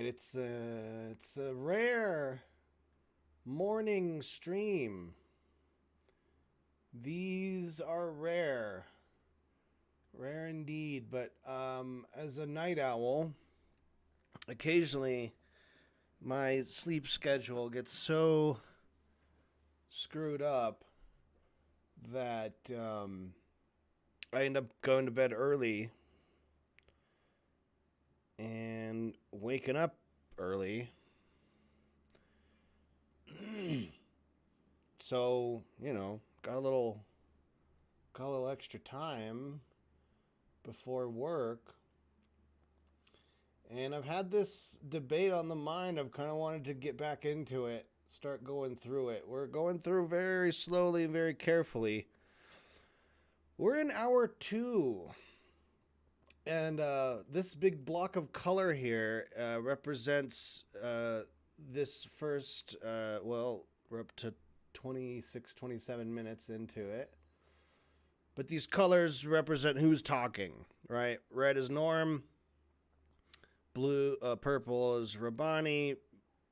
It's a rare morning stream. These are rare indeed. But as a night owl, occasionally my sleep schedule gets so screwed up that I end up going to bed early and waking up early. So, got a little extra time before work. And I've had this debate on the mind. I've kind of wanted to get back into it, start going through it. We're going through very slowly and very carefully. We're in hour 2. And this big block of color here represents this first, we're up to 26, 27 minutes into it. But these colors represent who's talking, right? Red is Norm, purple is Rabani,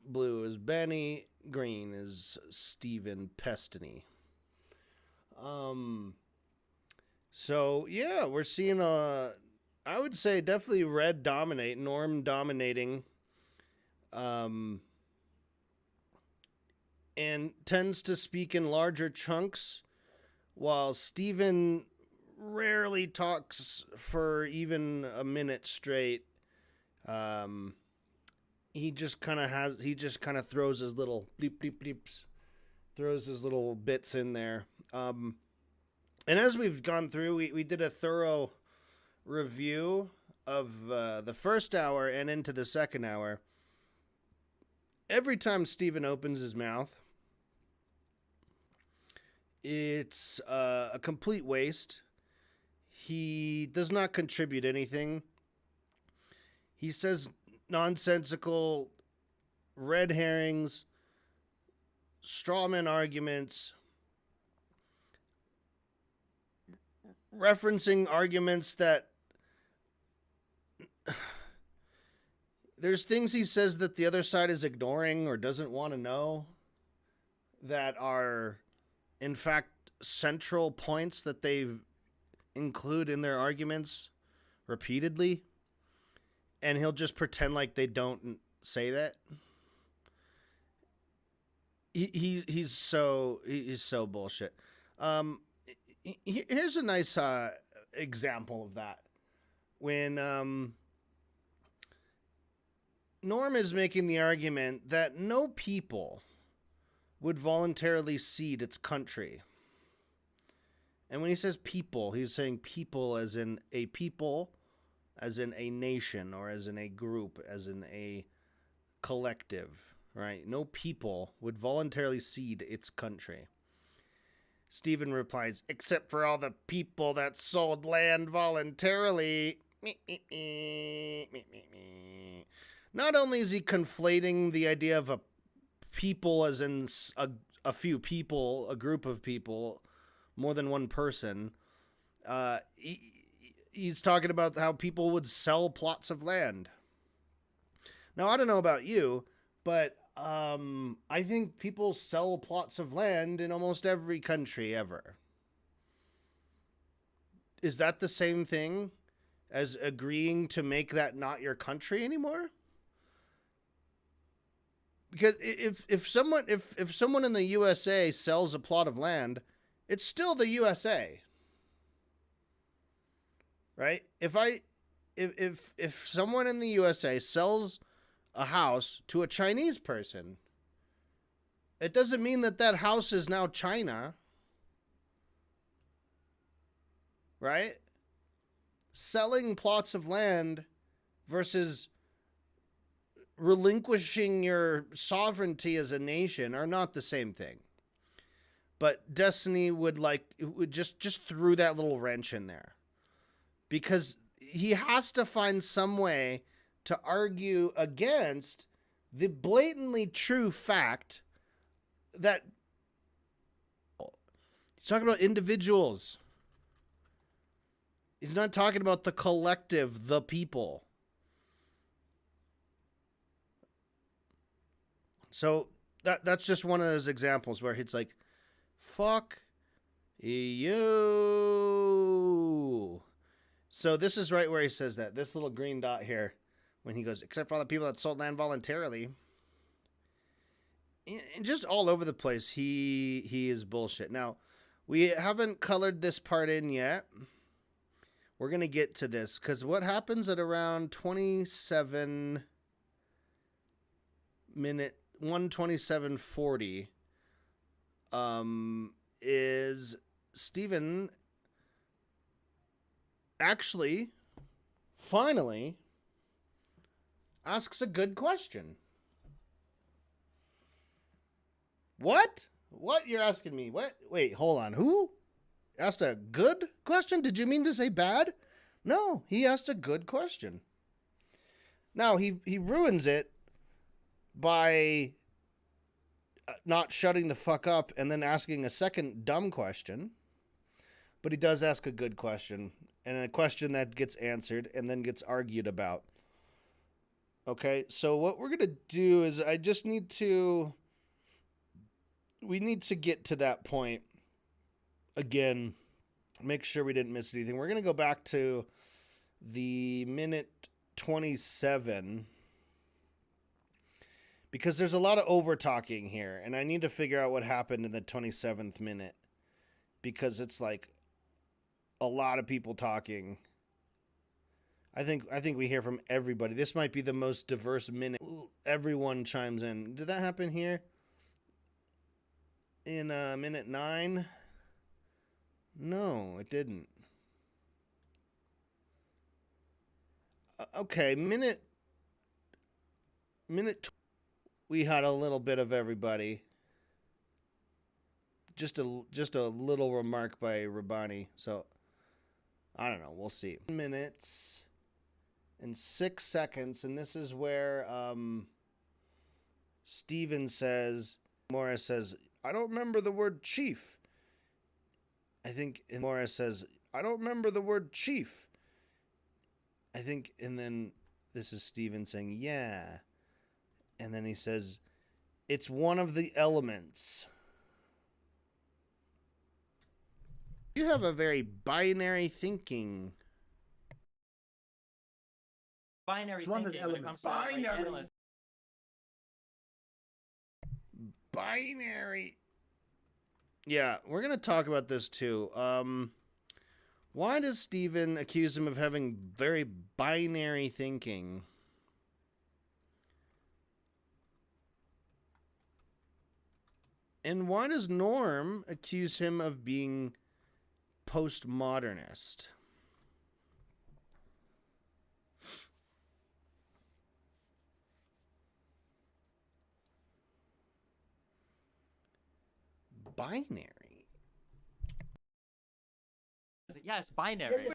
blue is Benny, green is Stephen Pestiny. So yeah, we're seeing I would say definitely red dominate, Norm dominating, and tends to speak in larger chunks, while Stephen rarely talks for even a minute straight. He just kind of throws his little bleep bleep bleeps, throws his little bits in there. And as we've gone through, we did a thorough review of the first hour and into the second hour. Every time Stephen opens his mouth, it's a complete waste. He does not contribute anything. He says nonsensical red herrings, strawman arguments, referencing arguments that there's things he says that the other side is ignoring or doesn't want to know that are, in fact, central points that they include in their arguments repeatedly. And he'll just pretend like they don't say that. He's so bullshit. Here's a nice example of that. When Norm is making the argument that no people would voluntarily cede its country. And when he says people, he's saying people as in a people, as in a nation, or as in a group, as in a collective, right? No people would voluntarily cede its country. Stephen replies, except for all the people that sold land voluntarily. Not only is he conflating the idea of a people as in a few people, a group of people, more than one person, he's talking about how people would sell plots of land. Now, I don't know about you, but I think people sell plots of land in almost every country ever. Is that the same thing as agreeing to make that not your country anymore? Because if someone in the USA sells a plot of land, it's still the USA. Right? If someone in the USA sells a house to a Chinese person, it doesn't mean that house is now China. Right? Selling plots of land versus relinquishing your sovereignty as a nation are not the same thing. But Destiny would just threw that little wrench in there. Because he has to find some way to argue against the blatantly true fact that he's talking about individuals. He's not talking about the collective, the people. So that's just one of those examples where it's like, fuck you. So this is right where he says that. This little green dot here, when he goes, except for all the people that sold land voluntarily. And just all over the place, he is bullshit. Now, we haven't colored this part in yet. We're going to get to this, because what happens at around 27 minute 127:40 is Stephen actually finally asks a good question. What? What? You're asking me? What? Wait, hold on. Who asked a good question? Did you mean to say bad? No, he asked a good question. Now, he ruins it by not shutting the fuck up and then asking a second dumb question. But he does ask a good question, and a question that gets answered and then gets argued about. Okay, so what we're going to do is we need to get to that point again, make sure we didn't miss anything. We're going to go back to the minute 27 because there's a lot of over talking here, and I need to figure out what happened in the 27th minute because it's like a lot of people talking. I think we hear from everybody. This might be the most diverse minute. Everyone chimes in. Did that happen here? In minute 9? No, it didn't. Okay, minute we had a little bit of everybody. Just a little remark by Rabani. So I don't know, we'll see. Minutes and 6 seconds, and this is where Steven says, Morris says, I don't remember the word chief. I think Morris says, I don't remember the word chief. I think, and then this is Steven saying, yeah. And then he says, it's one of the elements. You have a very binary thinking. Binary thinking when it comes to binary. Binary. Yeah, we're going to talk about this too. Why does Steven accuse him of having very binary thinking? And why does Norm accuse him of being postmodernist? Binary. Yes, binary.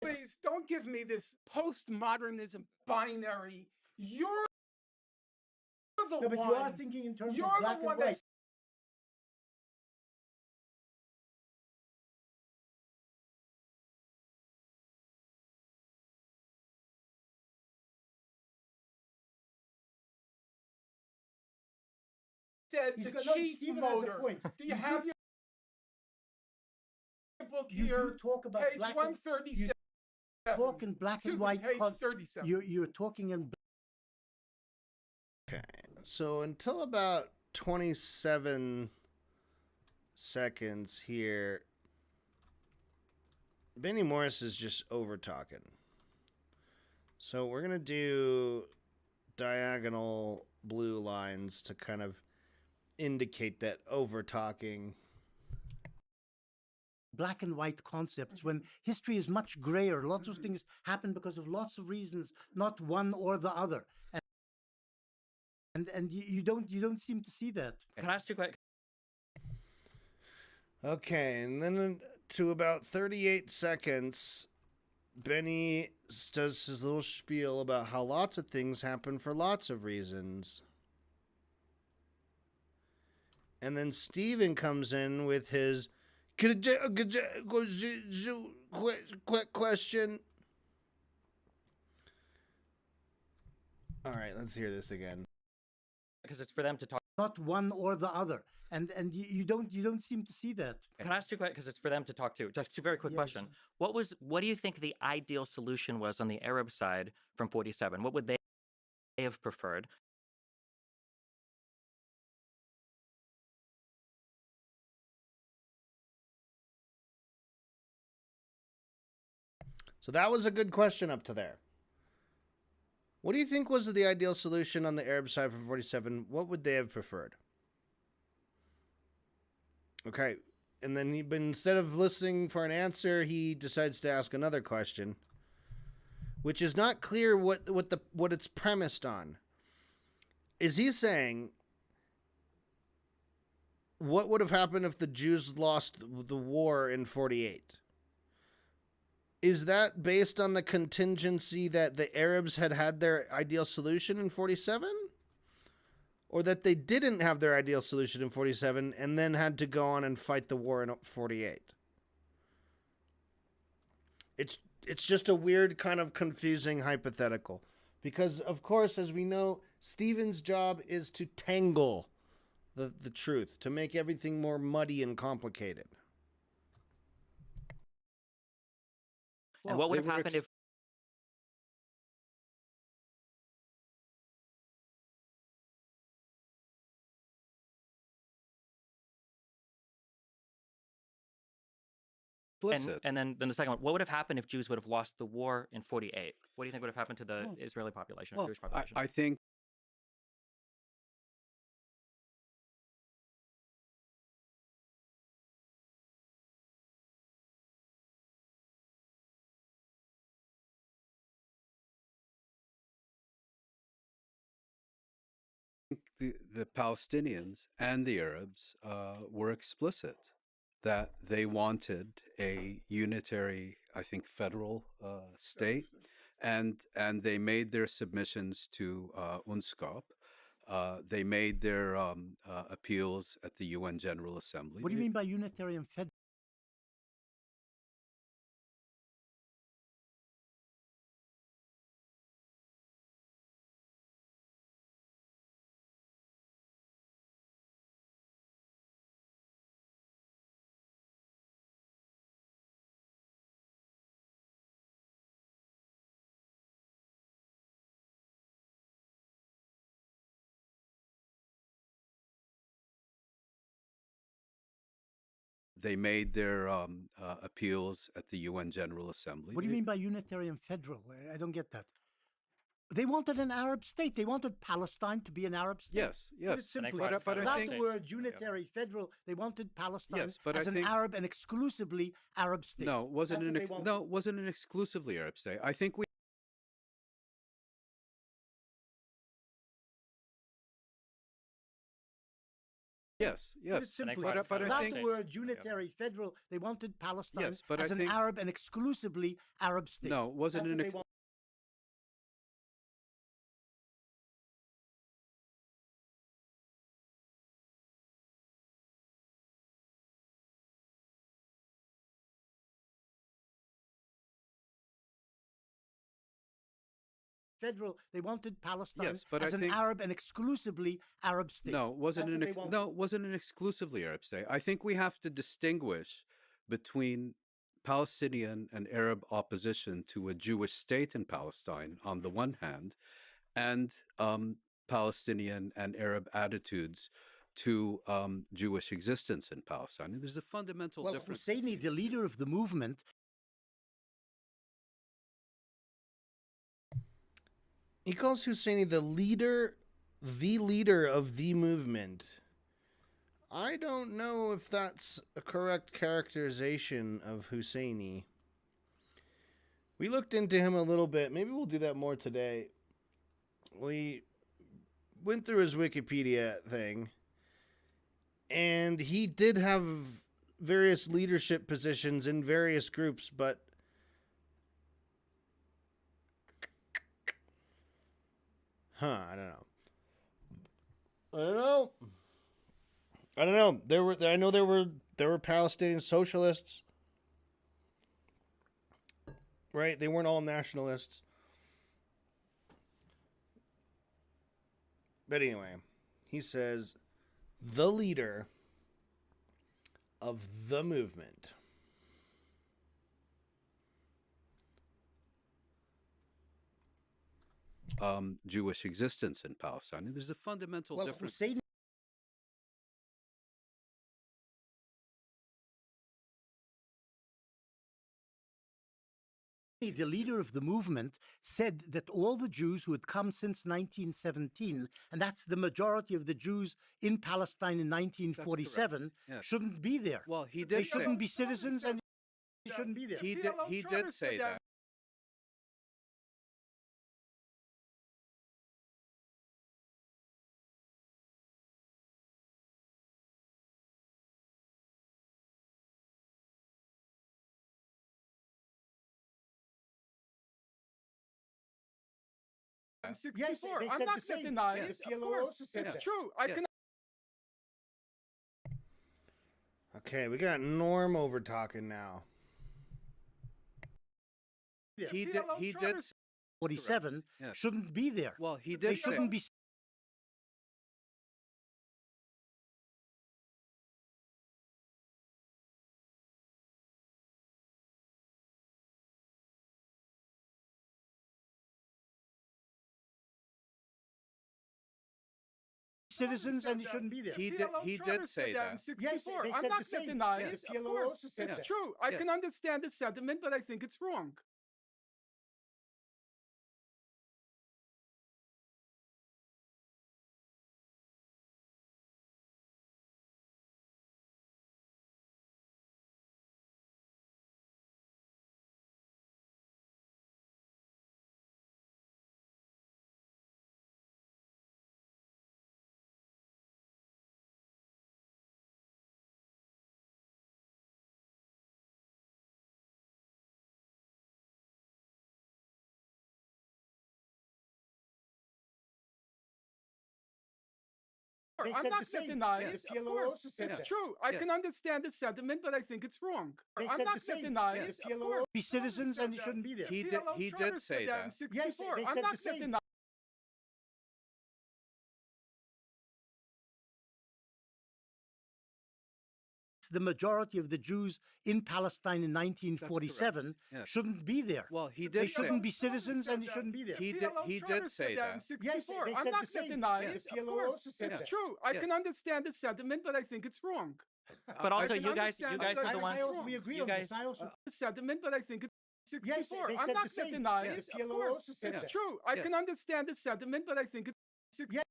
Please don't give me this postmodernism binary. You're the No, but one. you are thinking in terms You're of black the one and white. Said He's the got- no, chief Stephen has a motor. point. Do you have your book You here? do talk about Page black 137. talk in black Excuse and me, white. page 37. You're talking in. Okay, so until about 27 seconds here, Benny Morris is just over talking. So we're going to do diagonal blue lines to kind of indicate that over talking. Black and white concepts when history is much grayer. Lots of things happen because of lots of reasons, not one or the other. And you don't seem to see that. Can I ask you a question? Okay, and then to about 38 seconds, Benny does his little spiel about how lots of things happen for lots of reasons. And then Steven comes in with his quick question. All right, let's hear this again. Because it's for them to talk. Not one or the other, and you don't seem to see that. Can I ask you a question? Because it's for them to talk to. Just a very quick Yes. question. What do you think the ideal solution was on the Arab side from 47? What would they have preferred? So that was a good question up to there. What do you think was the ideal solution on the Arab side for 47? What would they have preferred? Okay. And then but instead of listening for an answer, he decides to ask another question, which is not clear what it's premised on. Is he saying what would have happened if the Jews lost the war in 48? Is that based on the contingency that the Arabs had their ideal solution in 47? Or that they didn't have their ideal solution in 47 and then had to go on and fight the war in 48? It's just a weird kind of confusing hypothetical. Because, of course, as we know, Stephen's job is to tangle the truth, to make everything more muddy and complicated. And what would have happened if and then the second one, what would have happened if Jews would have lost the war in 48? What do you think would have happened to the Israeli population, Jewish population? I think the Palestinians and the Arabs were explicit that they wanted a unitary, I think, federal state, and they made their submissions to UNSCOP. They made their appeals at the UN General Assembly. What do you mean by unitary and federal? They made their appeals at the UN General Assembly. What do you mean by unitary and federal? I don't get that. They wanted an Arab state. They wanted Palestine to be an Arab state. Yes, yes. Put it simply. But I Without think the word unitary, federal, they wanted Palestine Yes, but as I an think- Arab and exclusively Arab state. no, it wasn't That's an what they wanted. no, it wasn't an exclusively Arab state. I think we yes, Put it yes. simply. But I Without think the word unitary, federal, they wanted Palestine Yes, but I as an think- Arab and exclusively Arab state. no, it wasn't That's an what they ex- wanted. Federal, they wanted Palestine Yes, but I as an think- Arab and exclusively Arab state. No, it wasn't That's an what ex- they wanted. no, it wasn't an exclusively Arab state. I think we have to distinguish between Palestinian and Arab opposition to a Jewish state in Palestine on the one hand, and Palestinian and Arab attitudes to Jewish existence in Palestine. There's a fundamental Well, difference. Husseini, the leader of the movement, He calls Husseini the leader of the movement. I don't know if that's a correct characterization of Husseini. We looked into him a little bit. Maybe we'll do that more today. We went through his Wikipedia thing, and he did have various leadership positions in various groups, but I don't know. I don't know. I know there were Palestinian socialists, right? They weren't all nationalists. But anyway, he says the leader of the movement. Jewish existence in Palestine. And there's a fundamental Well, difference. Hussein the leader of the movement, said that all the Jews who had come since 1917, and that's the majority of the Jews in Palestine in 1947, Yes. shouldn't be there. Well, he They did say shouldn't be citizens and they shouldn't be there. he did PLO he charter did said say that. that. In Yes, 64. they I'm said not the same. denying Yes. it. The Of PLO course. also said It's that. true. I Yes. can Okay, we got Norm over talking now. Yeah. He did PLO he charter did 47 Yes. shouldn't be there. well he They did say shouldn't be citizens and they shouldn't be there. he did PLO he charter did said say that in that. 64. they I'm said not the same. denying Yes. it. The Of PLO course. also said It's that. true. I Yes. can understand the sentiment, but I think it's wrong. They I'm said not the same. denying Yes. it. The Of PLO course. also said It's that. true. I Yes. can understand the sentiment, but I think it's wrong. They I'm said not the same. denying Yes. it. The Of PLO course. be citizens and they shouldn't be there. He did PLO he charter did say said that in that. 64. they I'm said not the same. denying The majority of the Jews in Palestine in 1947 Yes. shouldn't be there. Well, he They did shouldn't say be citizens and they shouldn't be there. he did PLO he charter did said say that in that. 64. they I'm said not the same. denying Yes. it. The Of PLO course. also said It's that. true. I Yes. can understand the sentiment, but I think it's wrong. But I also, can you guys understand are the that ones. it's wrong. we agree you on guys, this. I also The sentiment, but I think it's 64. they I'm said not the same. denying Yes. it. The Of PLO course. also said It's that. true. I Yes. can understand the sentiment, but I think it's 64.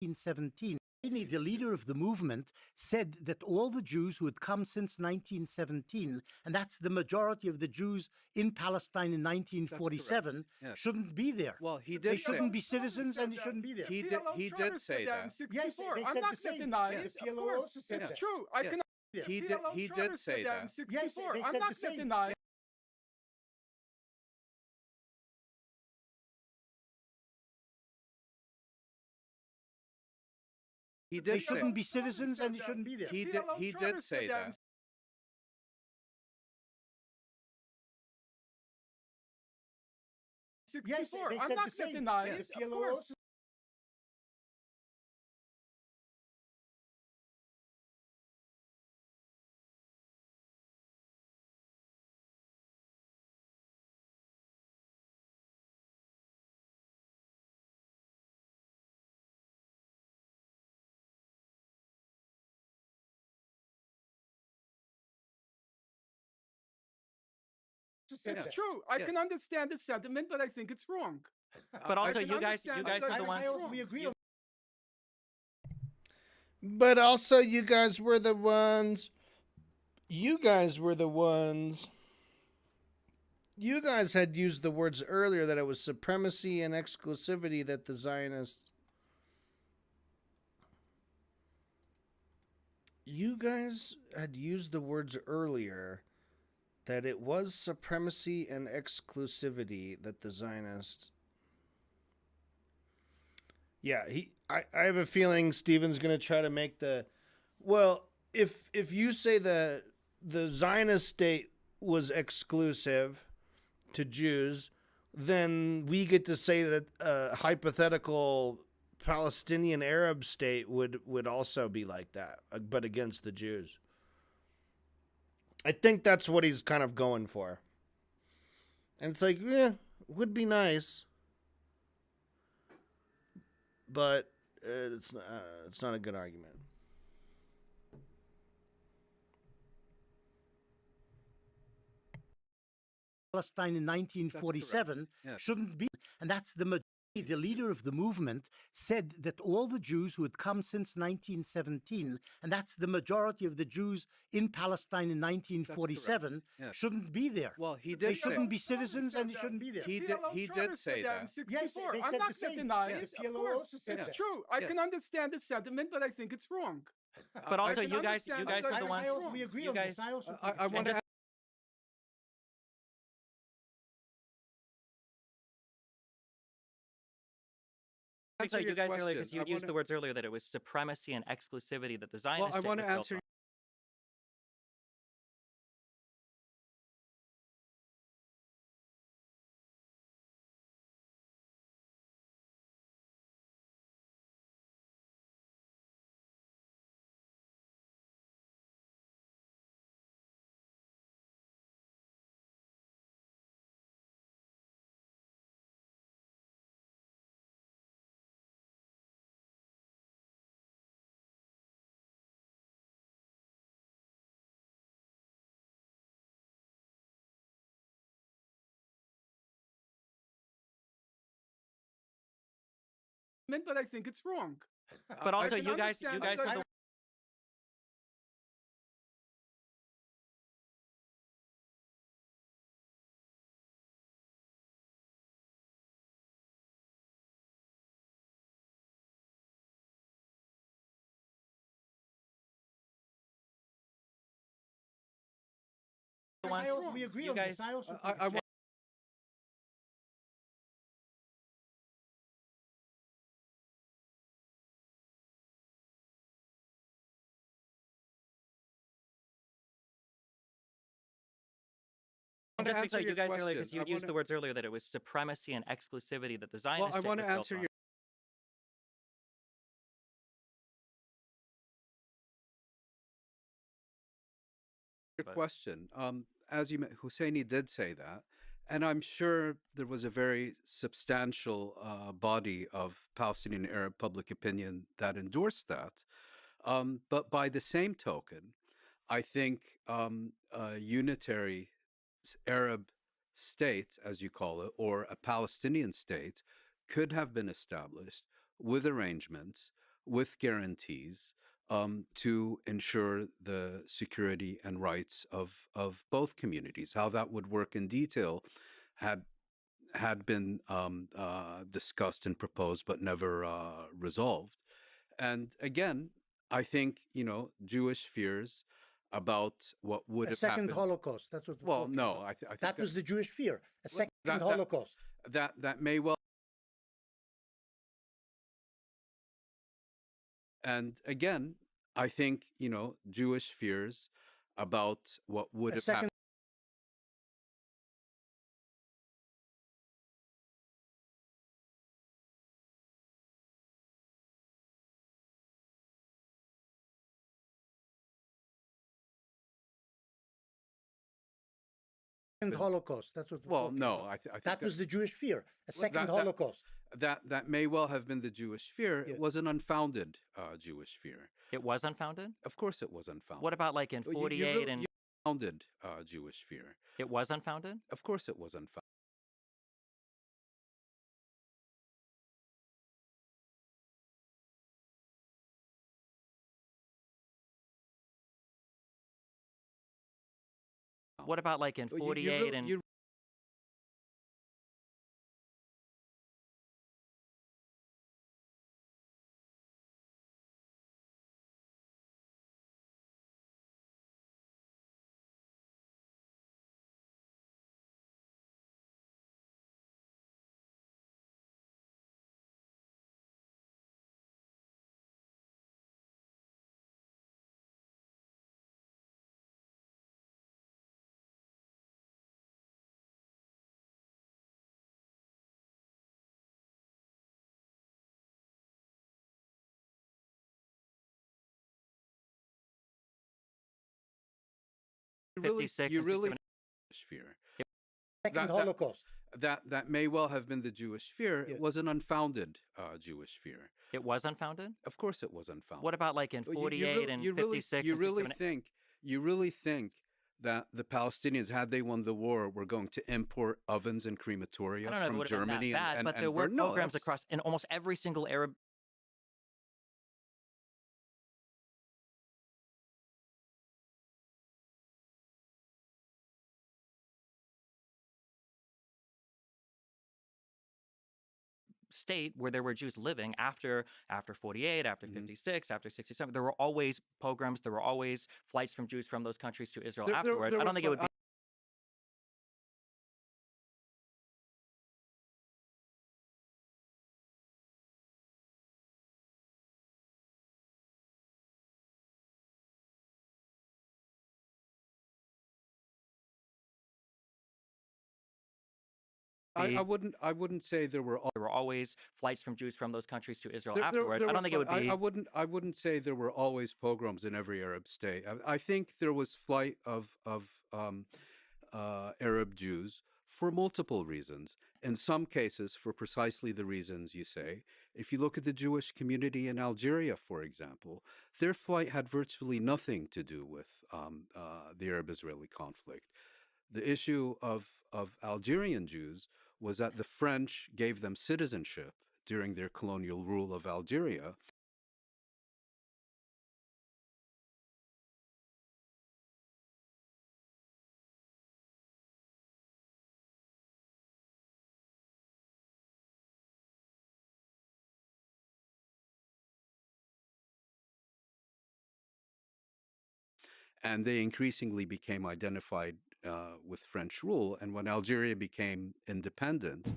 1917. The leader of the movement said that all the Jews who had come since 1917, and that's the majority of the Jews in Palestine in 1947, Yes. shouldn't be there. Well, he They did say shouldn't be citizens and they shouldn't be there. he did PLO he charter did said say that in that. 64. they I'm said not the same. denying Yes. it. The Of PLO course. also said It's that. true. I Yes. can He did PLO he charter did said say that in that. 64. they I'm said not the same. denying He They did say shouldn't be citizens and they shouldn't be there. he did PLO he charter did said say that in that. 64. they I'm said not the same. denying Yes. it. The Of PLO course. also said It's that. true. I Yes. can understand the sentiment, but I think it's wrong. but also, can you guys understand are that the ones. We agree on But also, you guys were the ones. You guys were the ones. You guys had used the words earlier that it was supremacy and exclusivity that the Zionists. You guys had used the words earlier that it was supremacy and exclusivity that the Zionists. Yeah, I have a feeling Steven's going to try to make the. Well, if you say the Zionist state was exclusive to Jews, then we get to say that a hypothetical Palestinian Arab state would also be like that, but against the Jews. I think that's what he's kind of going for. And it's like, yeah, would be nice, but it's not a good argument. Palestine in 1947 Yes. shouldn't be. And that's the majority. The leader of the movement said that all the Jews who had come since 1917, and that's the majority of the Jews in Palestine in 1947, Yes. shouldn't be there. Well, he They did say shouldn't be citizens and they shouldn't be there. He did. PLO He charter did said say that in that. 64. they I'm said not the same. denying Yes. it. The Of PLO course. also said It's that. true. I Yes. can understand the sentiment, but I think it's wrong. But also, can you guys understand are that the I- ones. I- we agree you on guys. this. I also I think want to. So you guys earlier, because you I used wanna- the words earlier that it was supremacy and exclusivity that the Well, Zionist I state want to was built answer on. But I think it's wrong. But I also, can you guys understand are that the ones. we agree You on guys. this. I also I think want. And just answer because you your guys earlier, question. because you I used wanna- the words earlier that it was supremacy and exclusivity that the Well, Zionist I state want was to built answer on. your question. As Husseini did say that, and I'm sure there was a very substantial body of Palestinian Arab public opinion that endorsed that. But by the same token, I think a unitary Arab state, as you call it, or a Palestinian state, could have been established with arrangements, with guarantees, to ensure the security and rights of both communities. How that would work in detail had been discussed and proposed, but never resolved. And again, I think Jewish fears about what would a have second happened. Holocaust. That's what we're Well, talking no, about. I think That was the Jewish fear. A second that- Holocaust. that may well. And again, I think Jewish fears about what would A have second happened. Holocaust. That's what we're Well, talking no, about. I think That was the Jewish fear. A second that- Holocaust. that may well have been the Jewish fear. Yeah. It was an unfounded Jewish fear. It was unfounded. Of course, it was unfounded. What about like in Well, '48 and unfounded Jewish fear? it was unfounded? Of course, it was unfounded. What about like in Well, '48 and you 56 you and really 67. fear Second that Holocaust. that may well have been the Jewish fear. Yeah. It was an unfounded Jewish fear. It was unfounded? Of course, it was unfounded. What about like in Well, 48 and 56 you and really 67? think that the Palestinians, had they won the war, were going to import ovens and crematoria I don't know if it from would have been that Germany bad, but there and were burn? No, pogroms that's across in almost every single Arab state where there were Jews living after 48, after Mhm. 56, after 67. There were always pogroms. There were always flights from Jews from those countries to Israel afterwards. there I were don't think it would be. I wouldn't say there were There were always flights from Jews from those countries to Israel there, afterwards. there I were don't think it would be. I wouldn't say there were always pogroms in every Arab state. I think there was flight of Arab Jews for multiple reasons. In some cases, for precisely the reasons you say. If you look at the Jewish community in Algeria, for example, their flight had virtually nothing to do with the Arab-Israeli conflict. The issue of Algerian Jews was that the French gave them citizenship during their colonial rule of Algeria. And they increasingly became identified with French rule. And when Algeria became independent,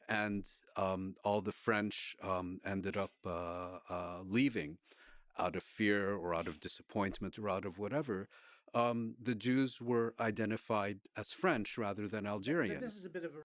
and all the French ended up leaving out of fear or out of disappointment or out of whatever, the Jews were identified as French rather than Algerian. This is a bit of a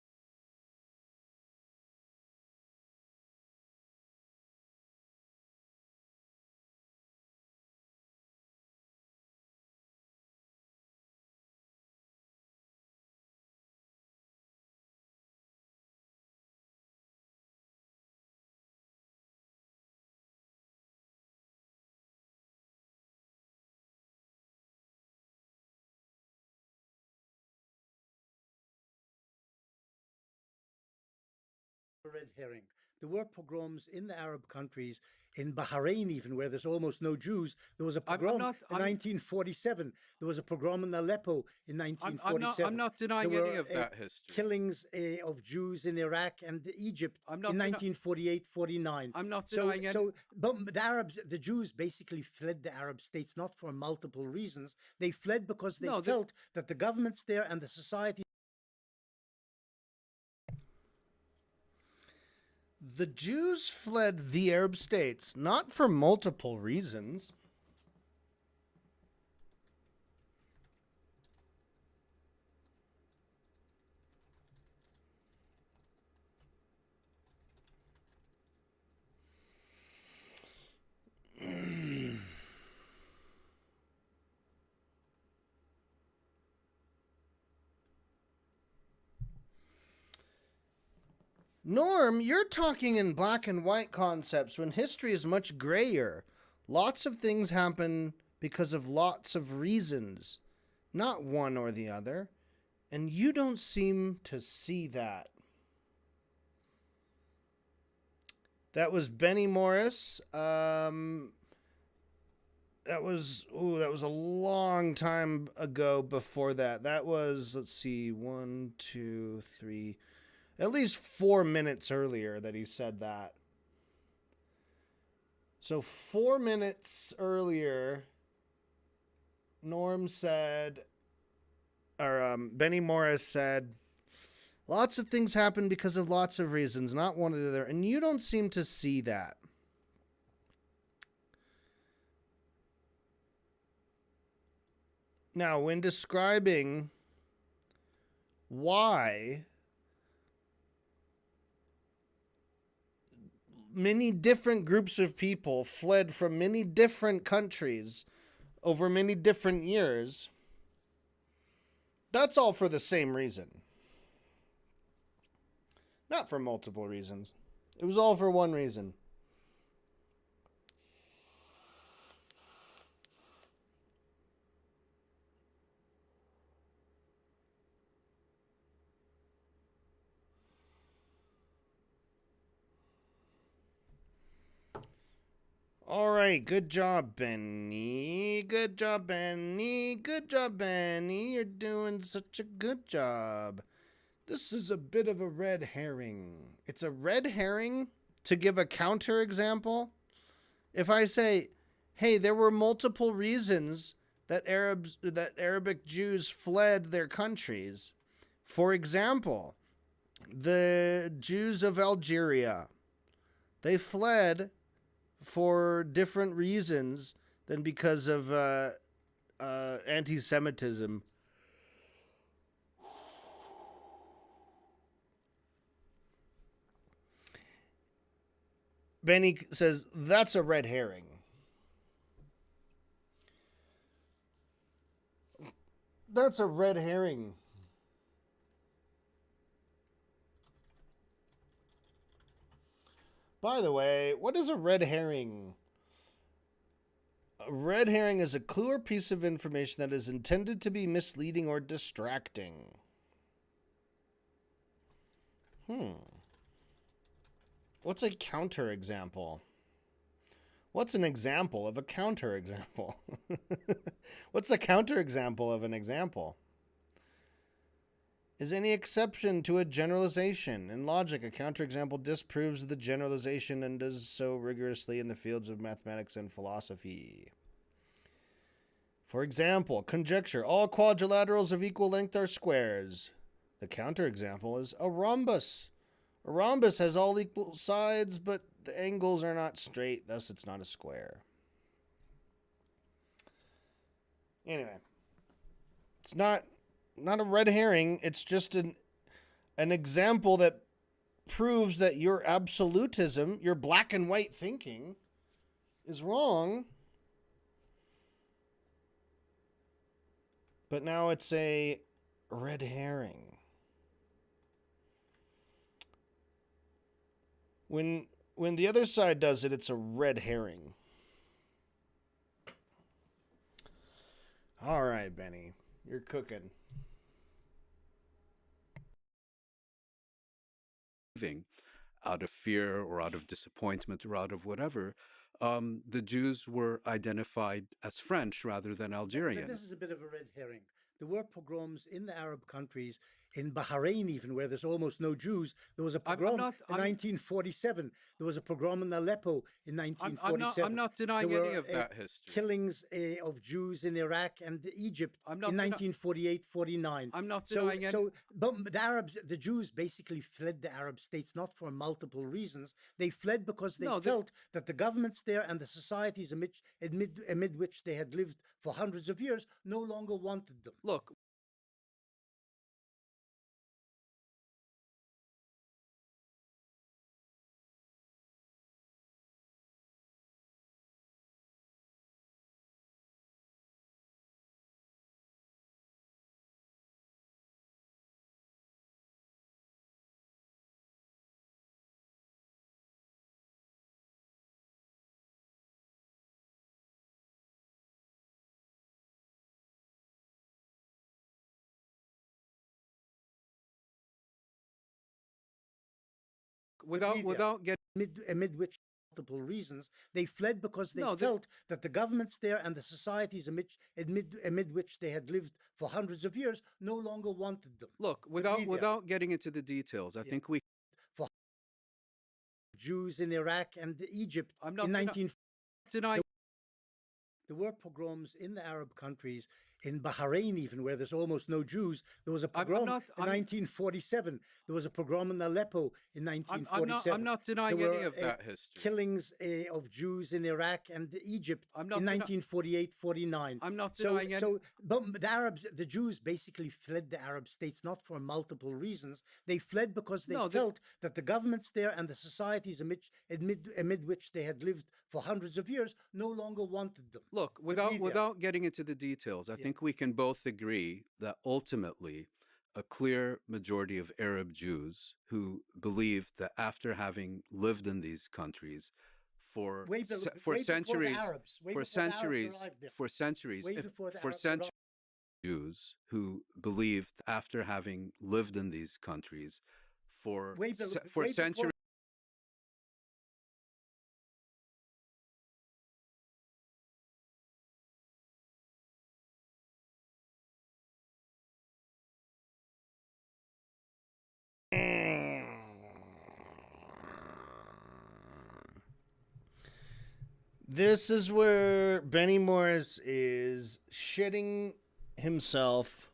red herring. There were pogroms in the Arab countries, in Bahrain even, where there's almost no Jews. There was a pogrom in 1947. There was a pogrom in Aleppo in 1947. I'm not denying there any were, of that history. Killings of Jews in Iraq and Egypt in 1948, 49. I'm not denying any. But the Arabs, the Jews basically fled the Arab states not for multiple reasons. They fled because they felt that the governments there and the society. The Jews fled the Arab states not for multiple reasons. Norm, you're talking in black and white concepts when history is much grayer. Lots of things happen because of lots of reasons, not one or the other. And you don't seem to see that. That was Benny Morris. That was a long time ago before that. That was, let's see, 1, 2, 3... at least 4 minutes earlier that he said that. So 4 minutes earlier, Norm said, or Benny Morris said, lots of things happen because of lots of reasons, not one or the other. And you don't seem to see that. Now, when describing why many different groups of people fled from many different countries over many different years, That's all for the same reason. Not for multiple reasons. It was all for one reason. All right, good job, Benny. Good job, Benny. Good job, Benny. You're doing such a good job. This is a bit of a red herring. It's a red herring to give a counter example. If I say, hey, there were multiple reasons that Arabic Jews fled their countries. For example, the Jews of Algeria, they fled for different reasons than because of anti-Semitism. Benny says, that's a red herring. That's a red herring. By the way, what is a red herring? A red herring is a clue or piece of information that is intended to be misleading or distracting. What's a counterexample? What's an example of a counterexample? What's a counterexample of an example? Is any exception to a generalization. In logic, a counterexample disproves the generalization and does so rigorously in the fields of mathematics and philosophy. For example, conjecture. All quadrilaterals of equal length are squares. The counterexample is a rhombus. A rhombus has all equal sides, but the angles are not straight, thus it's not a square. Anyway, it's not a red herring. It's just an example that proves that your absolutism, your black and white thinking, is wrong. But now it's a red herring. When the other side does it, it's a red herring. All right, Benny, you're cooking. Out of fear or out of disappointment or out of whatever, the Jews were identified as French rather than Algerian. This is a bit of a red herring. There were pogroms in the Arab countries, in Bahrain even, where there's almost no Jews. There was a pogrom in 1947. There was a pogrom in Aleppo in 1947. I'm not denying any of that history. Killings of Jews in Iraq and Egypt in 1948-49. I'm not denying any. But the Jews basically fled the Arab states not for multiple reasons. They fled because they felt that the governments there and the societies amid which they had lived for hundreds of years no longer wanted them. Look, without getting amid which multiple reasons they fled because they felt that the governments there and the societies amid which they had lived for hundreds of years no longer wanted them. Look, without getting into the details, I think we for Jews in Iraq and Egypt I'm not in 19 denying. There were pogroms in the Arab countries, in Bahrain even, where there's almost no Jews. There was a pogrom in 1947. There was a pogrom in Aleppo in 1947. I'm not denying any of that history. Killings of Jews in Iraq and Egypt in 1948-49. I'm not denying any. But the Jews basically fled the Arab states not for multiple reasons. They fled because they felt that the governments there and the societies amid which they had lived for hundreds of years no longer wanted them. Look, without getting into the details, I think think we can both agree that ultimately a clear majority of Arab Jews who believe that after having lived in these countries for for way before the centuries, Arabs, way for before the Arabs centuries, arrived there, for centuries, way if before the for Arabs arrived. centuries, Jews who believed after having lived in these countries for for Way before. centuries. This is where Benny Morris is shitting himself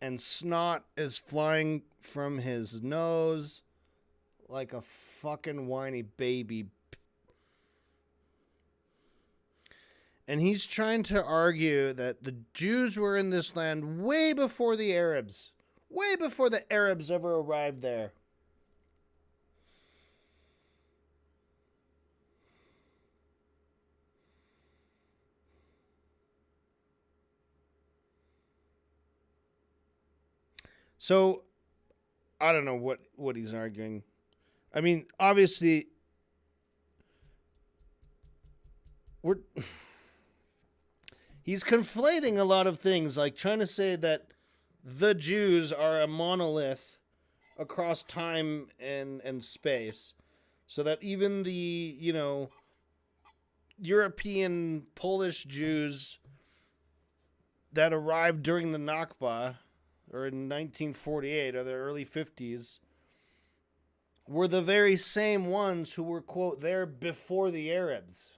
and snot is flying from his nose like a fucking whiny baby. And he's trying to argue that the Jews were in this land way before the Arabs. Way before the Arabs ever arrived there. So, I don't know what he's arguing. I mean, obviously, he's conflating a lot of things, like trying to say that the Jews are a monolith across time and space, so that even the, European Polish Jews that arrived during the Nakba, or in 1948 or the early 50s, were the very same ones who were, quote, there before the Arabs.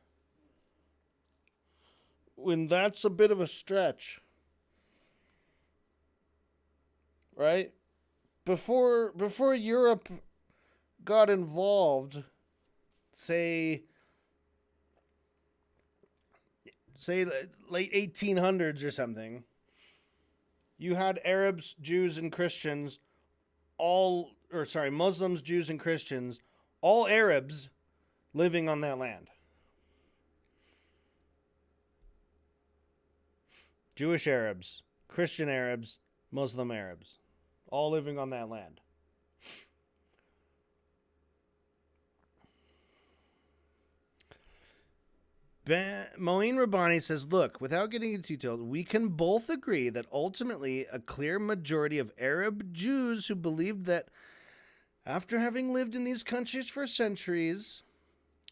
When that's a bit of a stretch, right? Before Europe got involved, say late 1800s or something, you had Arabs, Jews, and Christians, Muslims, Jews, and Christians, all Arabs living on that land. Jewish Arabs, Christian Arabs, Muslim Arabs, all living on that land. Moeen Rabbani says, look, without getting into details, we can both agree that ultimately a clear majority of Arab Jews who believed that after having lived in these countries for centuries,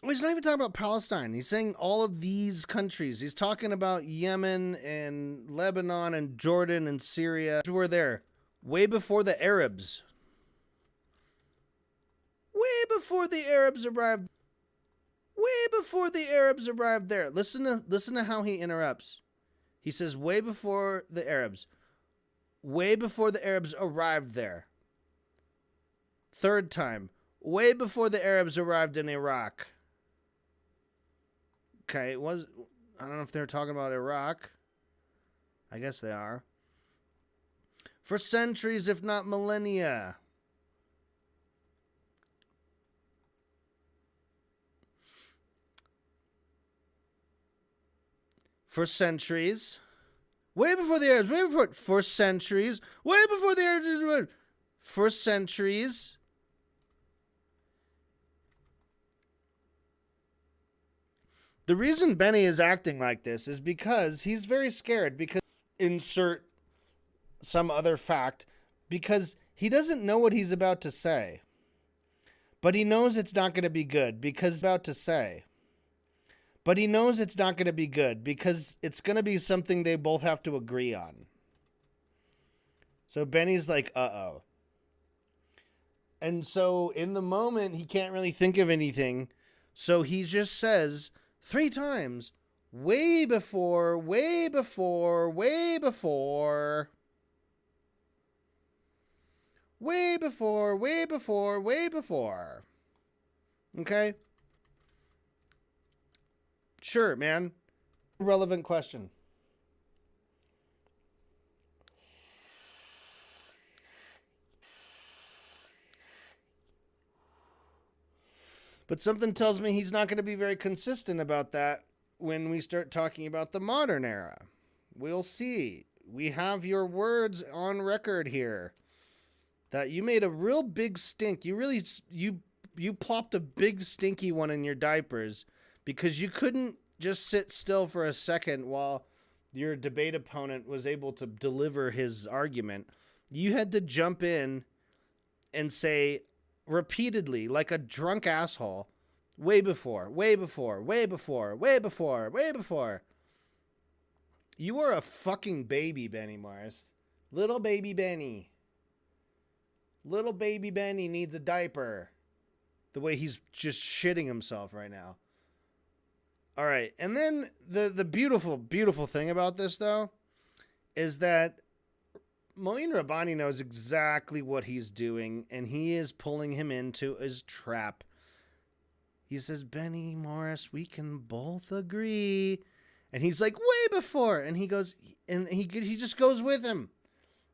he's not even talking about Palestine. He's saying all of these countries. He's talking about Yemen and Lebanon and Jordan and Syria who were there way before the Arabs. Way before the Arabs arrived. Way before the Arabs arrived there. Listen to how he interrupts. He says, way before the Arabs. Way before the Arabs arrived there. Third time. Way before the Arabs arrived in Iraq. Okay, I don't know if they're talking about Iraq. I guess they are. For centuries, if not millennia. For centuries. Way before the Arabs. Way before. For centuries. Way before the Arabs. For centuries. The reason Benny is acting like this is because he's very scared. Because insert some other fact. Because he doesn't know what he's about to say. But he knows it's not going to be good. Because he's about to say. But he knows it's not going to be good because it's going to be something they both have to agree on. So Benny's like, uh-oh. And so in the moment, he can't really think of anything. So he just says 3 times, way before, way before, way before. Way before, way before, way before. Okay? Sure, man. Relevant question. But something tells me he's not going to be very consistent about that when we start talking about the modern era. We'll see. We have your words on record here that you made a real big stink. You plopped a big stinky one in your diapers because you couldn't just sit still for a second while your debate opponent was able to deliver his argument. You had to jump in and say repeatedly, like a drunk asshole, way before, way before, way before, way before, way before. You are a fucking baby, Benny Morris. Little baby Benny. Little baby Benny needs a diaper. The way he's just shitting himself right now. All right. And then the beautiful, beautiful thing about this, though, is that Moin Rabbani knows exactly what he's doing, and he is pulling him into his trap. He says, Benny Morris, we can both agree. And he's like, way before. And he goes, and he just goes with him.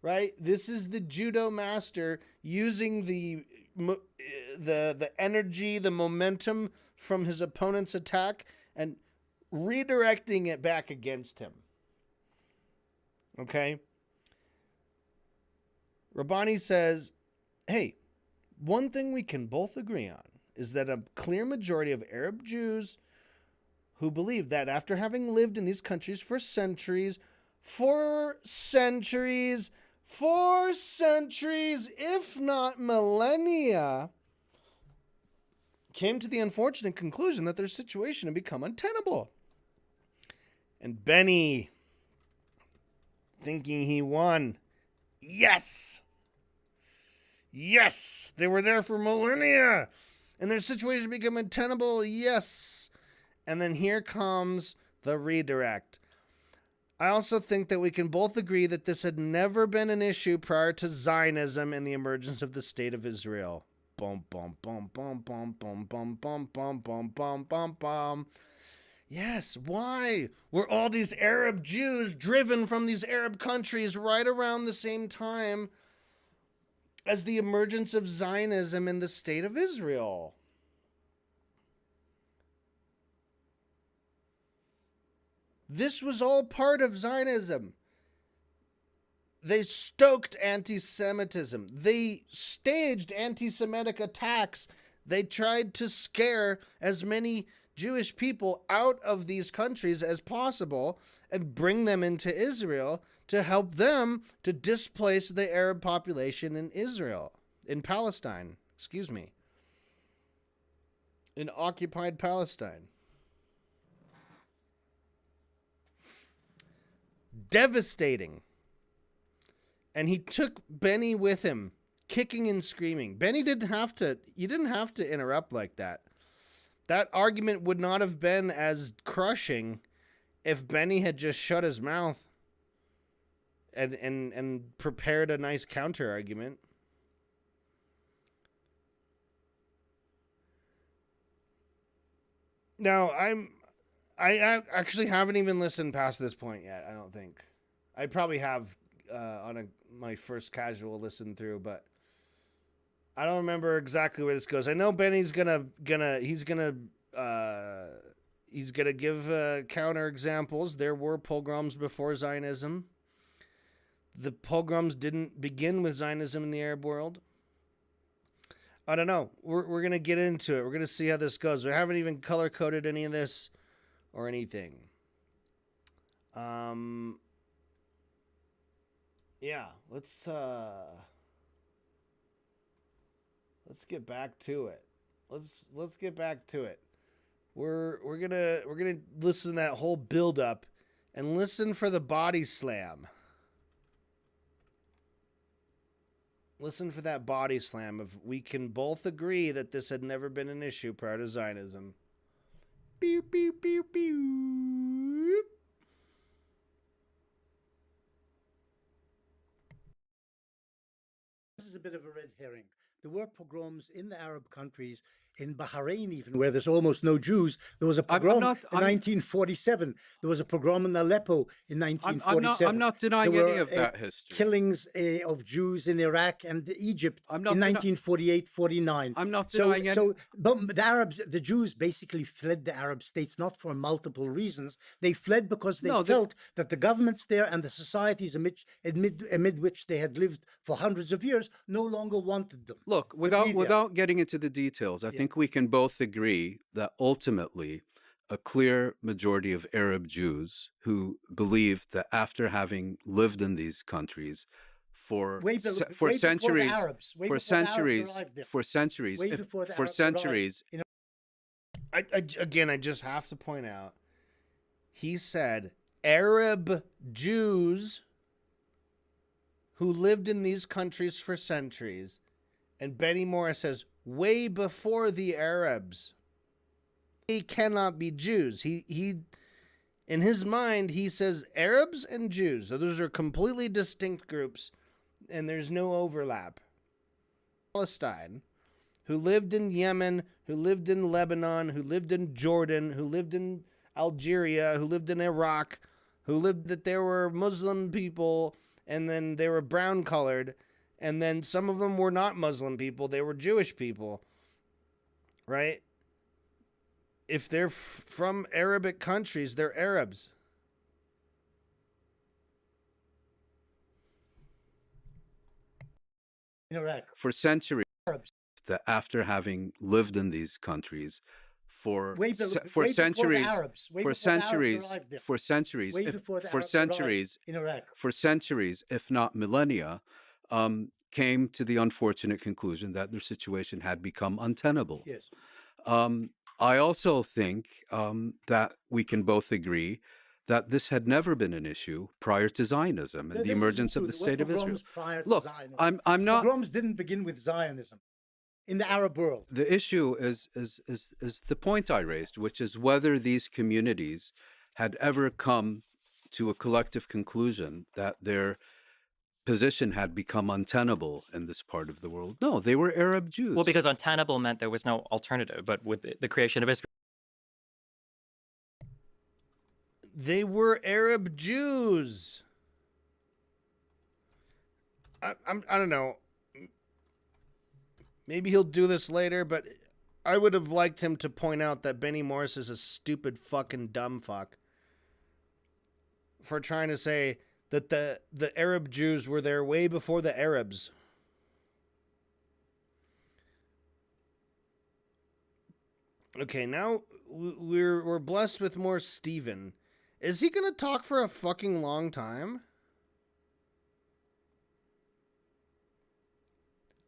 Right? This is the judo master using the energy, the momentum from his opponent's attack and redirecting it back against him. Okay? Rabbani says, hey, one thing we can both agree on is that a clear majority of Arab Jews who believe that after having lived in these countries for centuries, if not millennia, came to the unfortunate conclusion that their situation had become untenable. And Benny, thinking he won, yes, they were there for millennia, and their situation became untenable, yes. And then here comes the redirect. I also think that we can both agree that this had never been an issue prior to Zionism and the emergence of the State of Israel. Bum, bum, bum, bum, bum, bum, bum, bum, bum, bum, bum, bum, bum. Yes, why were all these Arab Jews driven from these Arab countries right around the same time as the emergence of Zionism and the State of Israel? This was all part of Zionism. They stoked anti-Semitism. They staged anti-Semitic attacks. They tried to scare as many Jewish people out of these countries as possible and bring them into Israel to help them to displace the Arab population in Israel, in Palestine, in occupied Palestine. Devastating. And he took Benny with him, kicking and screaming. Benny didn't have to interrupt like that. That argument would not have been as crushing if Benny had just shut his mouth and prepared a nice counter argument. Now, I actually haven't even listened past this point yet, I don't think. I probably have on my first casual listen through, but I don't remember exactly where this goes. I know Benny's gonna give counter examples. There were pogroms before Zionism. The pogroms didn't begin with Zionism in the Arab world. I don't know. We're gonna get into it. We're gonna see how this goes. We haven't even color coded any of this or anything. Yeah, let's get back to it. Let's get back to it. We're gonna listen to that whole build up and listen for the body slam. Listen for that body slam of we can both agree that this had never been an issue prior to Zionism. Pew, pew, pew, pew. This is a bit of a red herring. There were pogroms in the Arab countries in Bahrain, even where there's almost no Jews. There was a I'm pogrom not. in 1947. There was a pogrom in Aleppo in I'm 1947. not There denying any were of that history. killings of Jews in Iraq and Egypt I'm in not. 1948, 49. I'm not So, denying any. so, but the Arabs, the Jews basically fled the Arab states not for multiple reasons. They fled because they No, felt that the governments there and the societies amid which they had lived for hundreds of years no longer wanted them. Look, to be there. without getting into the details, I Yeah. think we can both agree that ultimately a clear majority of Arab Jews who believed that after having lived in these countries for Way before the centuries, Arabs, way for before the Arabs centuries, arrived there. for centuries, Way before the for Arabs arrived. centuries, You know, Again, I just have to point out, he said Arab Jews who lived in these countries for centuries, and Benny Morris says way before the Arabs. They cannot be Jews. He in his mind, he says Arabs and Jews. So those are completely distinct groups, and there's no overlap. Palestine, who lived in Yemen, who lived in Lebanon, who lived in Jordan, who lived in Algeria, who lived in Iraq, who lived that there were Muslim people, and then they were brown colored, and then some of them were not Muslim people, they were Jewish people, right? If they're from Arabic countries, they're Arabs. in Iraq. for centuries, Arabs. that after having lived in these countries for Way for before the centuries, Arabs. Way for before the Arabs centuries, arrived there. for centuries, Way if, before the for Arabs arrived centuries, in Iraq. for centuries, if not millennia, came to the unfortunate conclusion that their situation had become untenable. Yes. I also think that we can both agree that this had never been an issue prior to Zionism and the This isn't emergence of true. the There were state of Israel. pogroms prior to Look, Zionism. I'm not. Pogroms didn't begin with Zionism in the Arab world. The issue is the point I raised, which is whether these communities had ever come to a collective conclusion that their position had become untenable in this part of the world. No, they were Arab Jews. Well, because untenable meant there was no alternative, but with the creation of Israel. They were Arab Jews. I don't know. Maybe he'll do this later, but I would have liked him to point out that Benny Morris is a stupid fucking dumb fuck for trying to say that the Arab Jews were there way before the Arabs. Okay, now we're blessed with more Steven. Is he gonna talk for a fucking long time?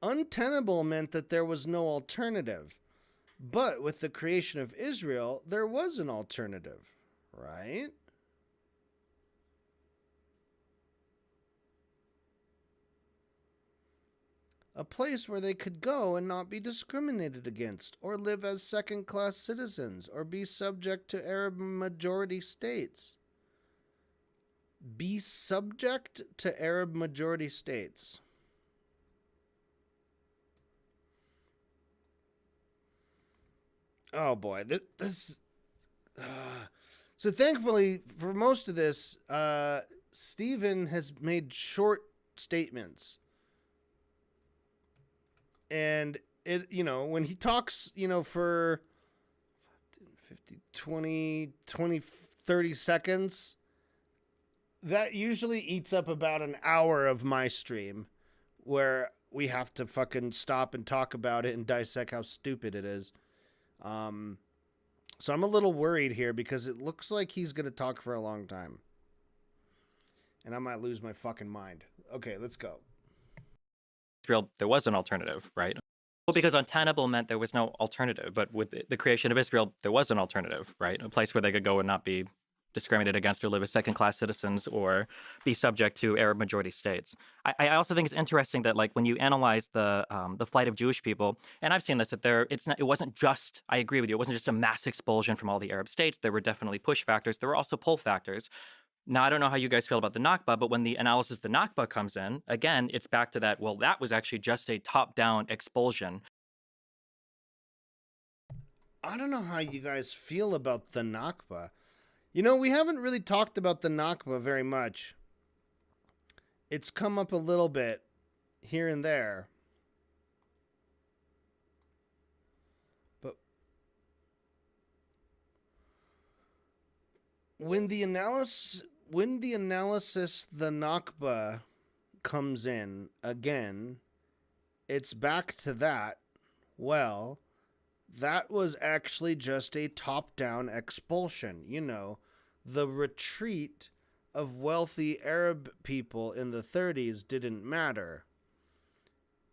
Untenable meant that there was no alternative. But with the creation of Israel, there was an alternative, right? A place where they could go and not be discriminated against, or live as second-class citizens, or be subject to Arab majority states. Be subject to Arab majority states. Oh boy, this. So thankfully, for most of this, Stephen has made short statements, and it, when he talks, for 50, 20, 20, 30 seconds, that usually eats up about an hour of my stream, where we have to fucking stop and talk about it and dissect how stupid it is. So I'm a little worried here because it looks like he's going to talk for a long time. And I might lose my fucking mind. Okay, let's go. Israel, there was an alternative, right? Well, because untenable meant there was no alternative, but with the creation of Israel, there was an alternative, right? A place where they could go and not be discriminated against or live as second-class citizens or be subject to Arab majority states. I also think it's interesting that, like, when you analyze the flight of Jewish people, and I've seen this, that it wasn't just, I agree with you, it wasn't just a mass expulsion from all the Arab states. There were definitely push factors. There were also pull factors. Now, I don't know how you guys feel about the Nakba, but when the analysis of the Nakba comes in, again, it's back to that, well, that was actually just a top-down expulsion I don't know how you guys feel about the Nakba. You know, we haven't really talked about the Nakba very much. It's come up a little bit here and there. But when the analysis the Nakba comes in again, it's back to that. Well, that was actually just a top-down expulsion. You know, the retreat of wealthy Arab people in the 30s didn't matter.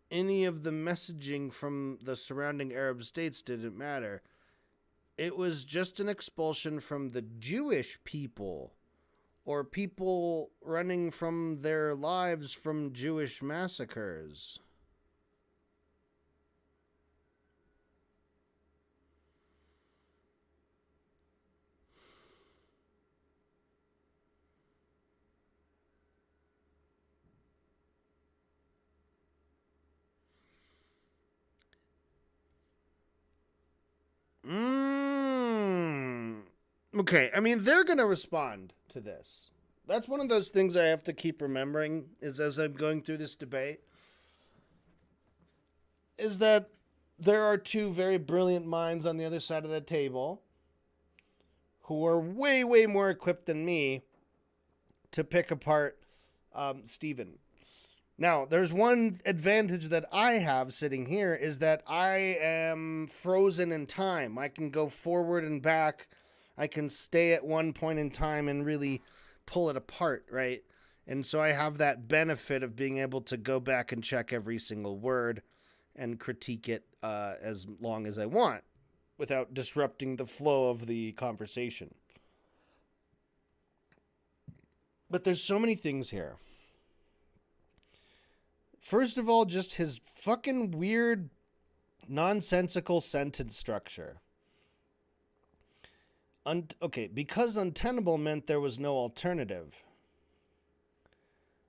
Any of the messaging from the surrounding Arab states didn't matter. It was just an expulsion from the Jewish people, or people running from their lives from Jewish massacres. Okay, I mean, they're going to respond to this. That's one of those things I have to keep remembering is as I'm going through this debate, is that there are two very brilliant minds on the other side of the table who are way, way more equipped than me to pick apart Stephen. Now, there's one advantage that I have sitting here is that I am frozen in time. I can go forward and back. I can stay at one point in time and really pull it apart, right? And so I have that benefit of being able to go back and check every single word and critique it as long as I want without disrupting the flow of the conversation. But there's so many things here. First of all, just his fucking weird, nonsensical sentence structure. Okay, because untenable meant there was no alternative.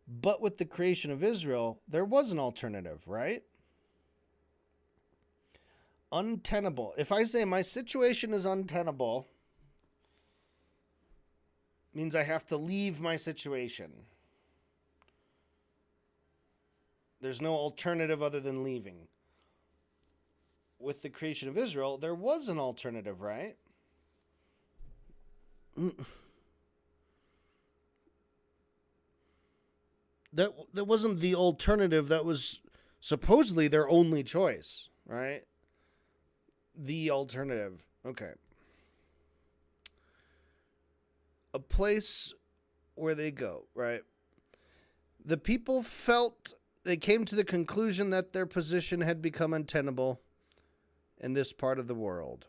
But with the creation of Israel, there was an alternative, right? Untenable. If I say my situation is untenable, means I have to leave my situation. There's no alternative other than leaving. With the creation of Israel, there was an alternative, right? That wasn't the alternative. That was supposedly their only choice, right? The alternative. Okay. A place where they go, right? The people felt they came to the conclusion that their position had become untenable in this part of the world.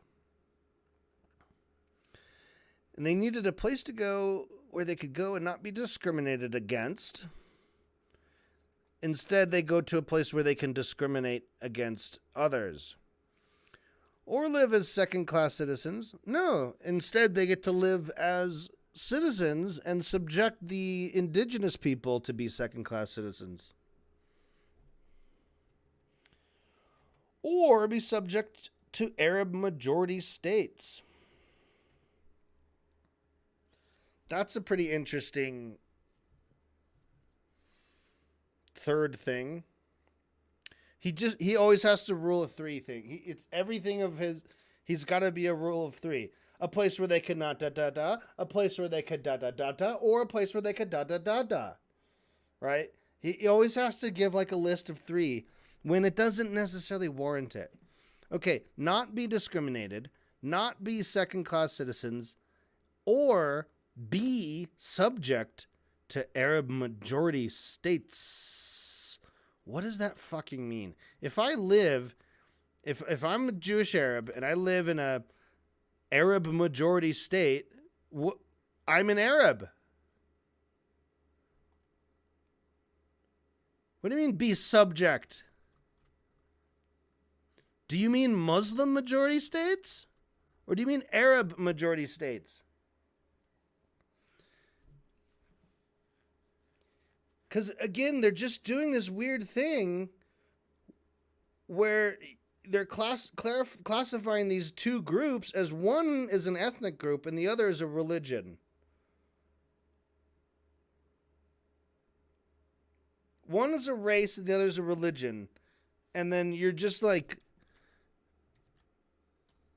And they needed a place to go where they could go and not be discriminated against. Instead, they go to a place where they can discriminate against others. Or live as second-class citizens. No, instead they get to live as citizens and subject the indigenous people to be second-class citizens. Or be subject to Arab majority states. That's a pretty interesting third thing. He always has to rule of three thing. It's everything of his. He's got to be a rule of three. A place where they could not da da da. A place where they could da da da da. Or a place where they could da da da da. Right? He always has to give like a list of three when it doesn't necessarily warrant it. Okay, not be discriminated, not be second-class citizens, or be subject to Arab majority states. What does that fucking mean? If I'm a Jewish Arab and I live in a Arab majority state, I'm an Arab. What do you mean be subject? Do you mean Muslim majority states? Or do you mean Arab majority states? Because, again, they're just doing this weird thing where they're classifying these two groups as one is an ethnic group and the other is a religion. One is a race and the other is a religion. And then you're just like,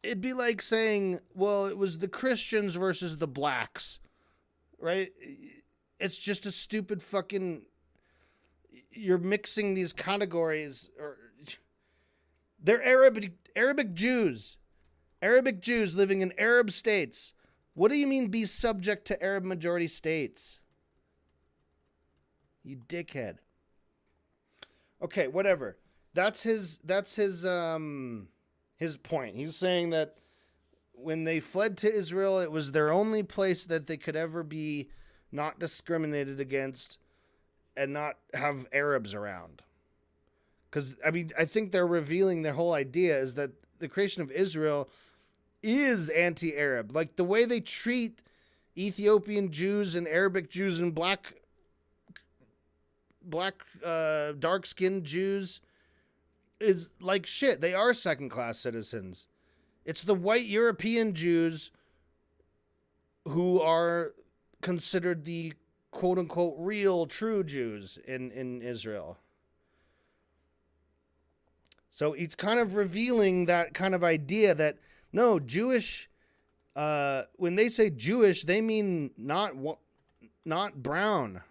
it'd be like saying, well, it was the Christians versus the blacks, right? It's just a stupid fucking, you're mixing these categories. Or they're Arabic Jews living in Arab states. What do you mean be subject to Arab majority states? You dickhead. Okay, whatever. That's his point. He's saying that when they fled to Israel, it was their only place that they could ever be not discriminated against and not have Arabs around. Because, I mean, I think they're revealing their whole idea is that the creation of Israel is anti-Arab. Like, the way they treat Ethiopian Jews and Arabic Jews and black dark-skinned Jews is like shit. They are second-class citizens. It's the white European Jews who are considered the quote-unquote real, true Jews in Israel. So it's kind of revealing that kind of idea that, no, Jewish, when they say Jewish, they mean not brown.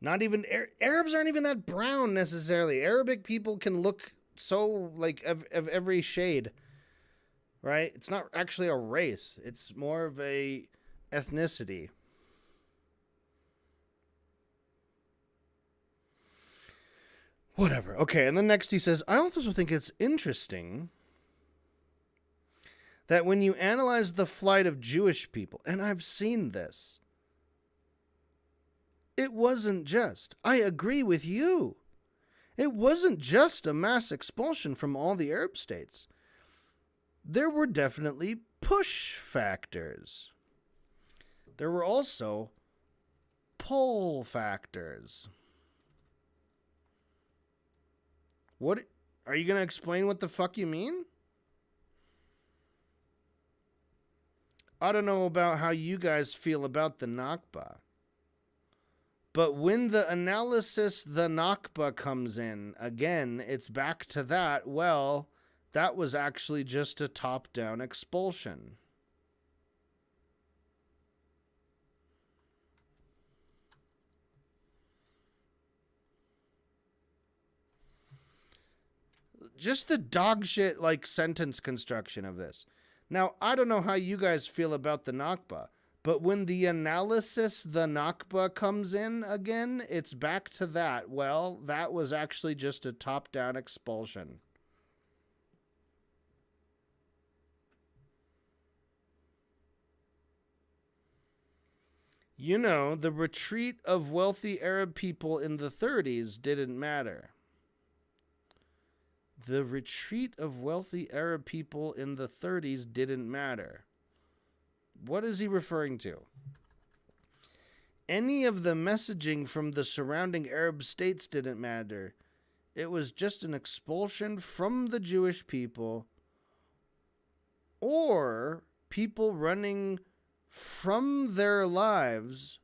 Not even, Arabs aren't even that brown necessarily. Arabic people can look so, like, of every shade, right? It's not actually a race. It's more of a ethnicity. Whatever. Okay, and then next he says, I also think it's interesting that when you analyze the flight of Jewish people, and I've seen this, it wasn't just, I agree with you, it wasn't just a mass expulsion from all the Arab states. There were definitely push factors. There were also pull factors. What are you going to explain what the fuck you mean? I don't know about how you guys feel about the Nakba. But when the analysis, the Nakba comes in, again, it's back to that, well, that was actually just a top-down expulsion. Just the dog shit, like, sentence construction of this. Now, I don't know how you guys feel about the Nakba. But when the analysis, the Nakba comes in again, it's back to that. Well, that was actually just a top-down expulsion. You know, the retreat of wealthy Arab people in the 30s didn't matter. The retreat of wealthy Arab people in the 30s didn't matter. What is he referring to? Any of the messaging from the surrounding Arab states didn't matter. It was just an expulsion from the Jewish people or people running from their lives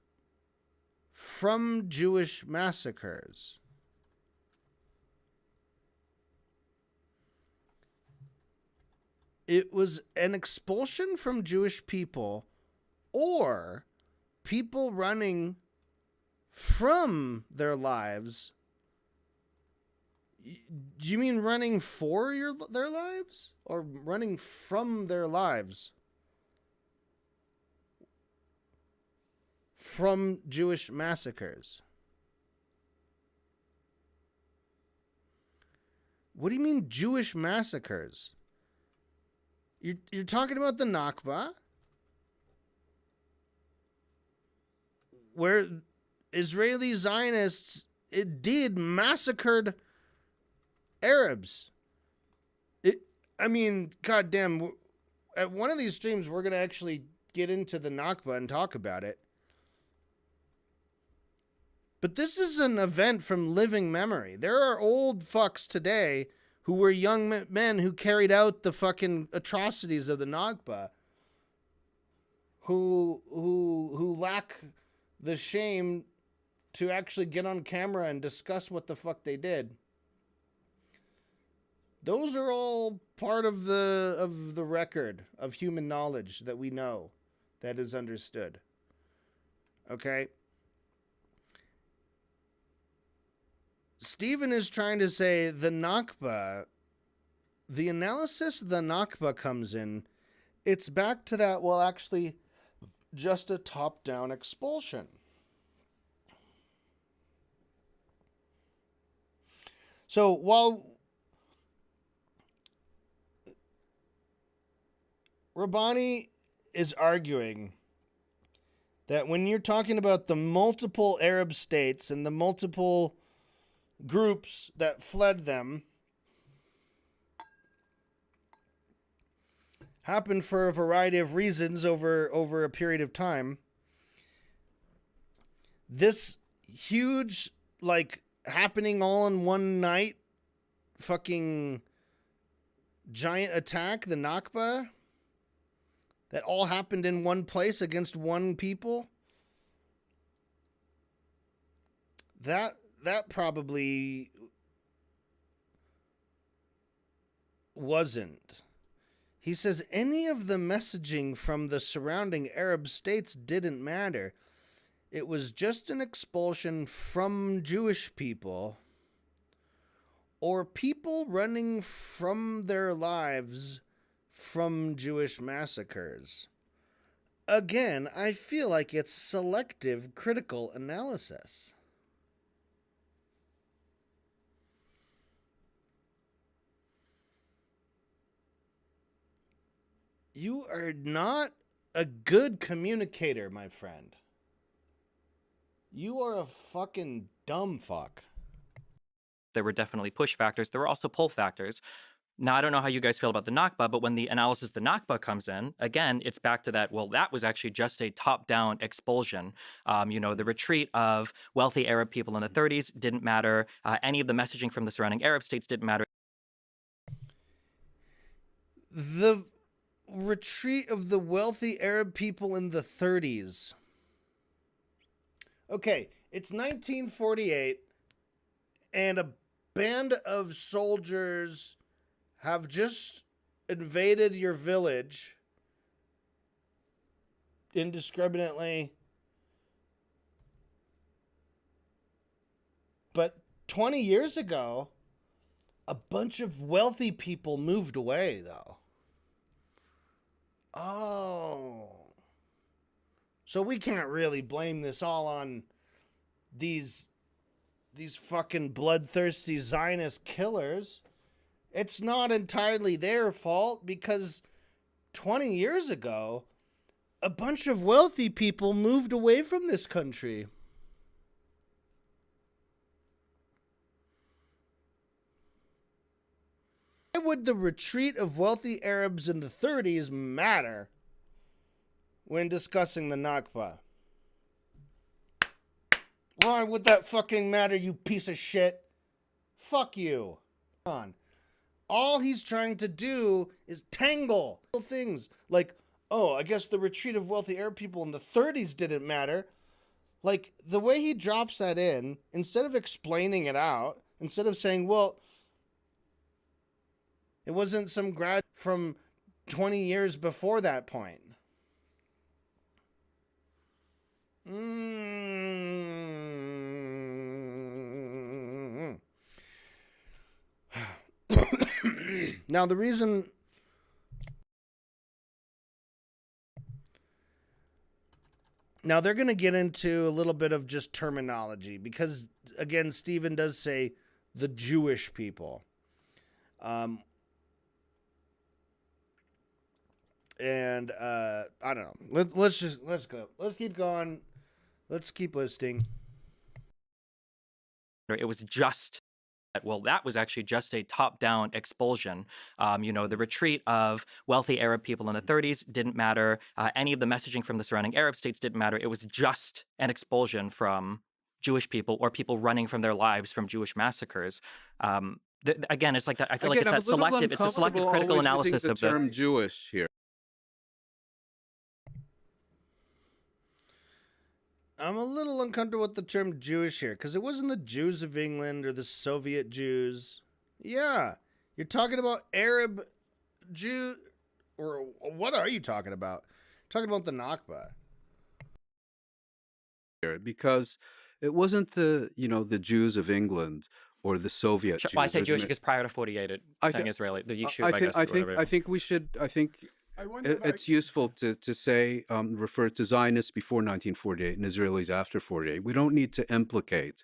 from Jewish massacres. It was an expulsion from Jewish people or people running from their lives. Do you mean running for their lives or running from their lives? From Jewish massacres. What do you mean Jewish massacres? You're talking about the Nakba, where Israeli Zionists massacred Arabs. I mean, goddamn, at one of these streams, we're going to actually get into the Nakba and talk about it. But this is an event from living memory. There are old fucks today who were young men who carried out the fucking atrocities of the Nakba, who lack the shame to actually get on camera and discuss what the fuck they did. Those are all part of the record of human knowledge that we know, that is understood. Okay? Stephen is trying to say the Nakba, the analysis the Nakba comes in, it's back to that, well, actually, just a top-down expulsion. So while Rabbani is arguing that when you're talking about the multiple Arab states and the multiple groups that fled them, happened for a variety of reasons over a period of time, this huge, like, happening all in one night fucking giant attack, the Nakba, that all happened in one place against one people, that probably wasn't. He says any of the messaging from the surrounding Arab states didn't matter. It was just an expulsion from Jewish people or people running from their lives from Jewish massacres. Again, I feel like it's selective critical analysis. You are not a good communicator, my friend. You are a fucking dumb fuck. There were definitely push factors. There were also pull factors. Now, I don't know how you guys feel about the Nakba, but when the analysis of the Nakba comes in, again, it's back to that, well, that was actually just a top-down expulsion. The retreat of wealthy Arab people in the 30s didn't matter. Any of the messaging from the surrounding Arab states didn't matter. The retreat of the wealthy Arab people in the 30s. Okay, it's 1948, and a band of soldiers have just invaded your village indiscriminately. But 20 years ago, a bunch of wealthy people moved away, though. Oh. So we can't really blame this all on these fucking bloodthirsty Zionist killers. It's not entirely their fault because 20 years ago, a bunch of wealthy people moved away from this country. Why would the retreat of wealthy Arabs in the 30s matter when discussing the Nakba? Why would that fucking matter, you piece of shit? Fuck you. On. All he's trying to do is tangle things like, oh, I guess the retreat of wealthy Arab people in the 30s didn't matter. Like, the way he drops that in, instead of explaining it out, instead of saying, well, it wasn't some grad from 20 years before that point. Now, the reason... Now, they're going to get into a little bit of just terminology because, again, Stephen does say the Jewish people. And I don't know. Let's go. Let's keep going. Let's keep listing. It was just, well, that was actually just a top-down expulsion. The retreat of wealthy Arab people in the 30s didn't matter. Any of the messaging from the surrounding Arab states didn't matter. It was just an expulsion from Jewish people or people running from their lives from Jewish massacres. again, it's like that. I feel like Again, it's I'm that a little selective. It's a selective uncomfortable critical always analysis using of the term Jewish here. I'm a little uncomfortable with the term Jewish here because it wasn't the Jews of England or the Soviet Jews. Yeah, you're talking about Arab Jew, or what are you talking about? Talking about the Nakba. Here, because it wasn't the Jews of England or the Soviet Well, I Jews. say or Jewish the, because prior to 48, I saying thi- Israeli, the Yishuv, I I think guess, I or think whatever. I think we should. I think I wonder if it's useful to say refer to Zionists before 1948 and Israelis after 48. We don't need to implicate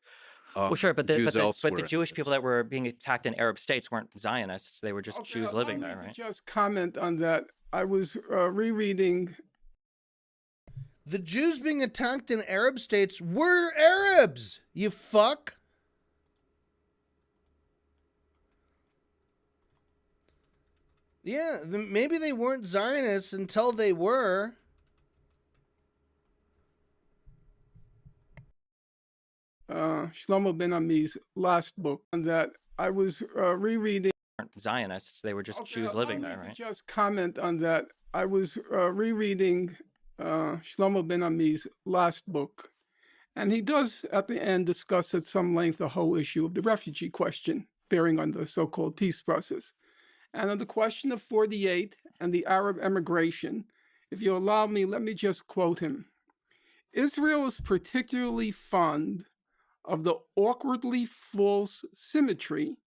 Well, sure, but Jews the elsewhere. Jewish people that were being attacked in Arab states weren't Zionists; they were just Okay, Jews allow living me there, to right? just comment on that. I was rereading. The Jews being attacked in Arab states were Arabs, you fuck. Yeah, maybe they weren't Zionists until they were. Shlomo Ben Ami's last book, and that I was rereading. Weren't Zionists; they were just Okay, Jews allow living me there, to right? just comment on that. I was rereading Shlomo Ben Ami's last book, and he does at the end discuss at some length the whole issue of the refugee question, bearing on the so-called peace process. And on the question of 48 and the Arab emigration, if you allow me, let me just quote him. Israel is particularly fond of the awkwardly false symmetry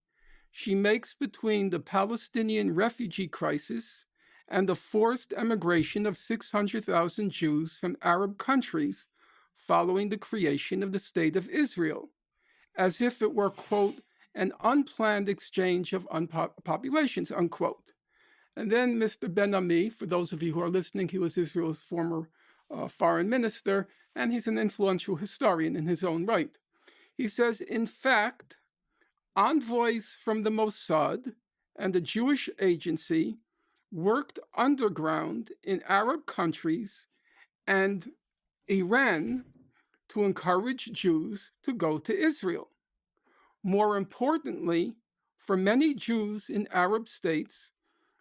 she makes between the Palestinian refugee crisis and the forced emigration of 600,000 Jews from Arab countries following the creation of the State of Israel, as if it were, quote, an unplanned exchange of populations, unquote. And then Mr. Ben Ami, for those of you who are listening, he was Israel's former foreign minister, and he's an influential historian in his own right. He says, in fact, envoys from the Mossad and the Jewish Agency worked underground in Arab countries and Iran to encourage Jews to go to Israel. More importantly, for many Jews in Arab states,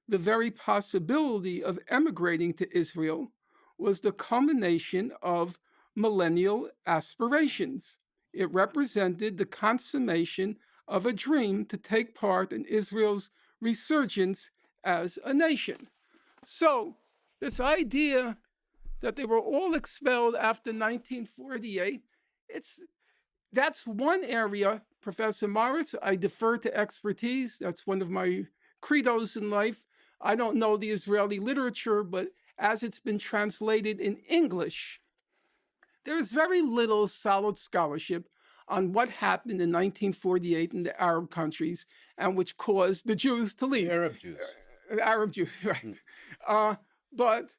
the very possibility of emigrating to Israel was the culmination of millennial aspirations. It represented the consummation of a dream to take part in Israel's resurgence as a nation. So, this idea that they were all expelled after 1948, that's one area, Professor Morris. I defer to expertise. That's one of my credos in life. I don't know the Israeli literature, but as it's been translated in English, there is very little solid scholarship on what happened in 1948 in the Arab countries and which caused the Jews to leave. Arab Jews. Arab Jews, right. But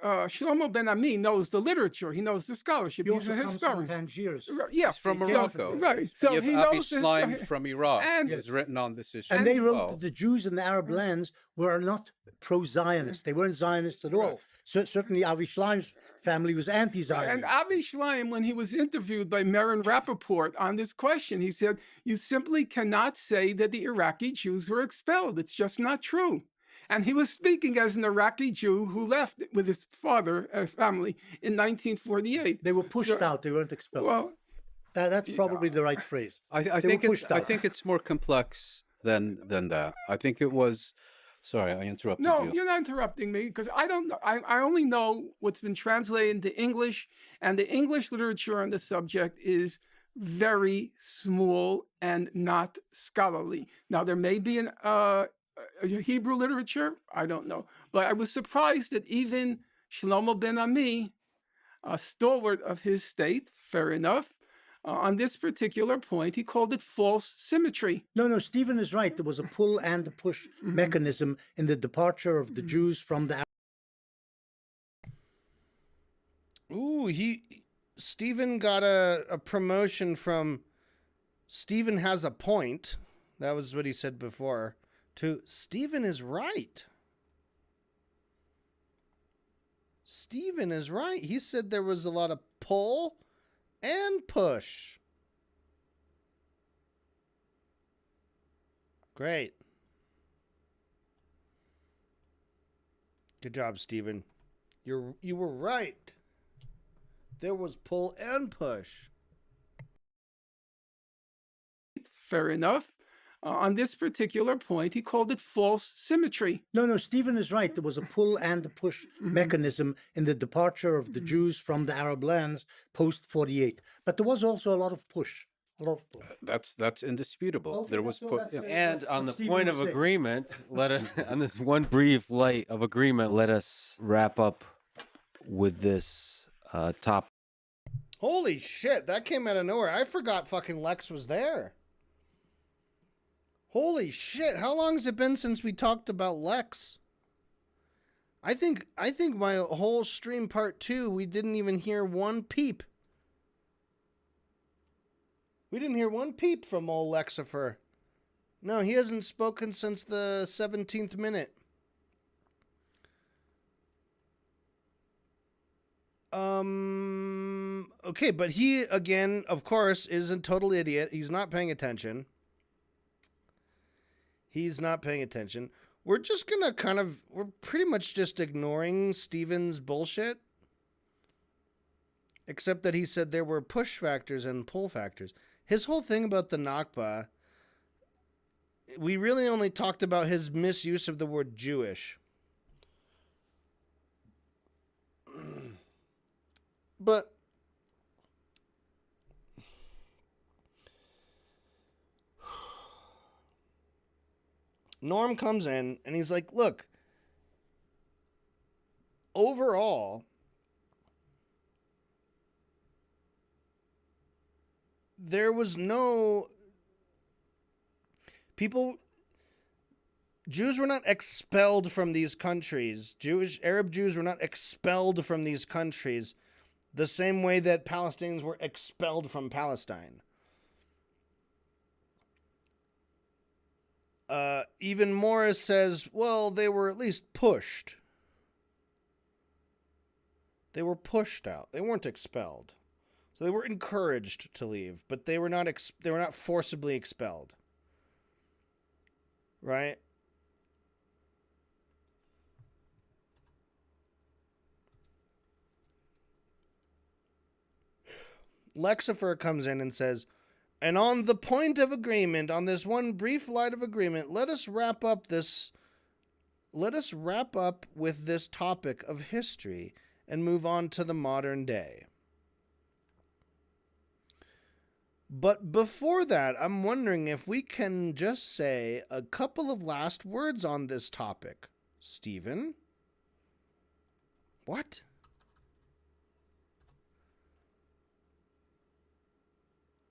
Shlomo Ben Ami knows the literature. He knows the scholarship. He He's also a comes from historian. Tangiers. Yeah, He's from so- Morocco. right. So you have he Abi knows this. Schleim from Iraq, And- who's written on this issue. And they as wrote well. that the Jews in the Arab lands were not pro-Zionist. They weren't Zionists at all. So, certainly Avi Schleim's family was anti-Zionist. And Avi Schleim, when he was interviewed by Meron Rappaport on this question, he said, you simply cannot say that the Iraqi Jews were expelled. It's just not true. And he was speaking as an Iraqi Jew who left with his father, family, in 1948. They were pushed So- out. They weren't expelled. Well, That's probably the right phrase. I They think were it's pushed I out. think it's more complex than that. I think it was. Sorry, I interrupted no, you. you're not interrupting me because I don't know. I only know what's been translated into English, and the English literature on the subject is very small and not scholarly. Now, there may be a Hebrew literature, I don't know. But I was surprised that even Shlomo Ben Ami, a stalwart of his state, fair enough, on this particular point, he called it false symmetry. No, Stephen is right. There was a pull and a push mechanism in the departure of the Jews from the. Ooh, Stephen got a promotion from Stephen has a point. That was what he said before. To Stephen is right. Stephen is right. He said there was a lot of pull and push. Great. Good job, Stephen. You were right. There was pull and push. Fair enough. On this particular point, he called it false symmetry. No, Stephen is right. There was a pull and a push mechanism in the departure of the Jews from the Arab lands post 48. But there was also a lot of push. A lot of push. That's indisputable. Okay, There was that's- that's, And on what the Stephen point was of saying. agreement, on this one brief light of agreement, let us wrap up with this top. Holy shit, that came out of nowhere. I forgot fucking Lex was there. Holy shit, how long has it been since we talked about Lex? I think my whole stream part 2, we didn't even hear one peep. We didn't hear one peep from old Lexifer. No, he hasn't spoken since the 17th minute. Okay, but he, again, of course, is a total idiot. He's not paying attention. He's not paying attention. We're just gonna we're pretty much just ignoring Steven's bullshit. Except that he said there were push factors and pull factors. His whole thing about the Nakba, we really only talked about his misuse of the word Jewish. But Norm comes in and he's like, look, overall, there was no Jews were not expelled from these countries. Arab Jews were not expelled from these countries the same way that Palestinians were expelled from Palestine. Even Morris says, well, they were at least pushed. They were pushed out. They weren't expelled. So they were encouraged to leave, but they were not forcibly expelled. Right? Lexifer comes in and says, and on the point of agreement, on this one brief light of agreement, let us wrap up with this topic of history and move on to the modern day. But before that, I'm wondering if we can just say a couple of last words on this topic. Stephen? What?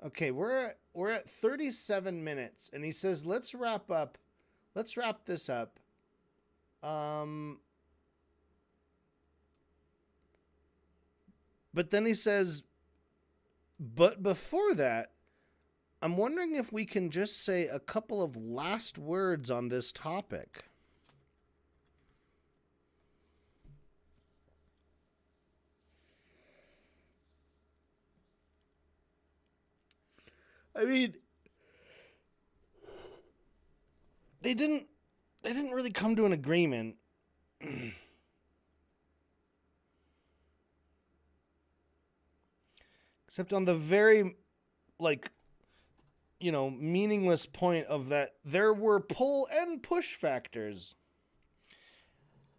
Okay, we're at 37 minutes, and he says, let's wrap this up. But then he says, but before that, I'm wondering if we can just say a couple of last words on this topic. I mean, they didn't really come to an agreement. Except on the very, meaningless point of that there were pull and push factors.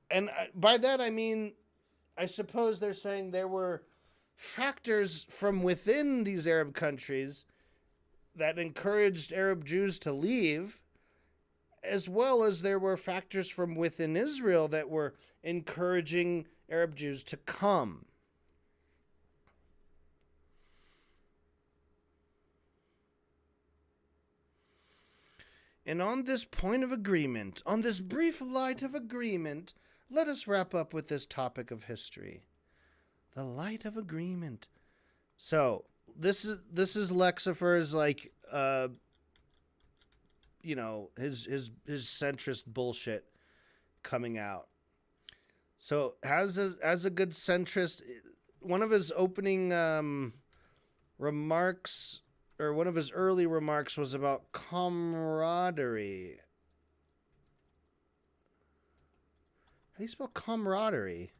And by that I mean, I suppose they're saying there were factors from within these Arab countries that encouraged Arab Jews to leave, as well as there were factors from within Israel that were encouraging Arab Jews to come. And on this point of agreement, on this brief light of agreement, let us wrap up with this topic of history. The light of agreement. So, this is Lexifer's his centrist bullshit coming out. So as a good centrist, one of his opening remarks, or one of his early remarks, was about camaraderie, How do you spell camaraderie?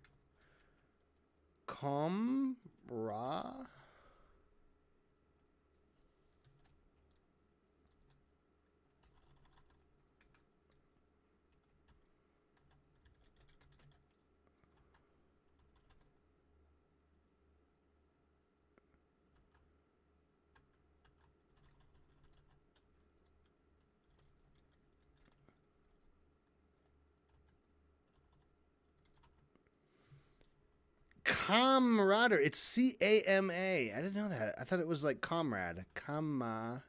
Camaraderie. It's C-A-M-A. I didn't know that. I thought it was like comrade. Camaraderie.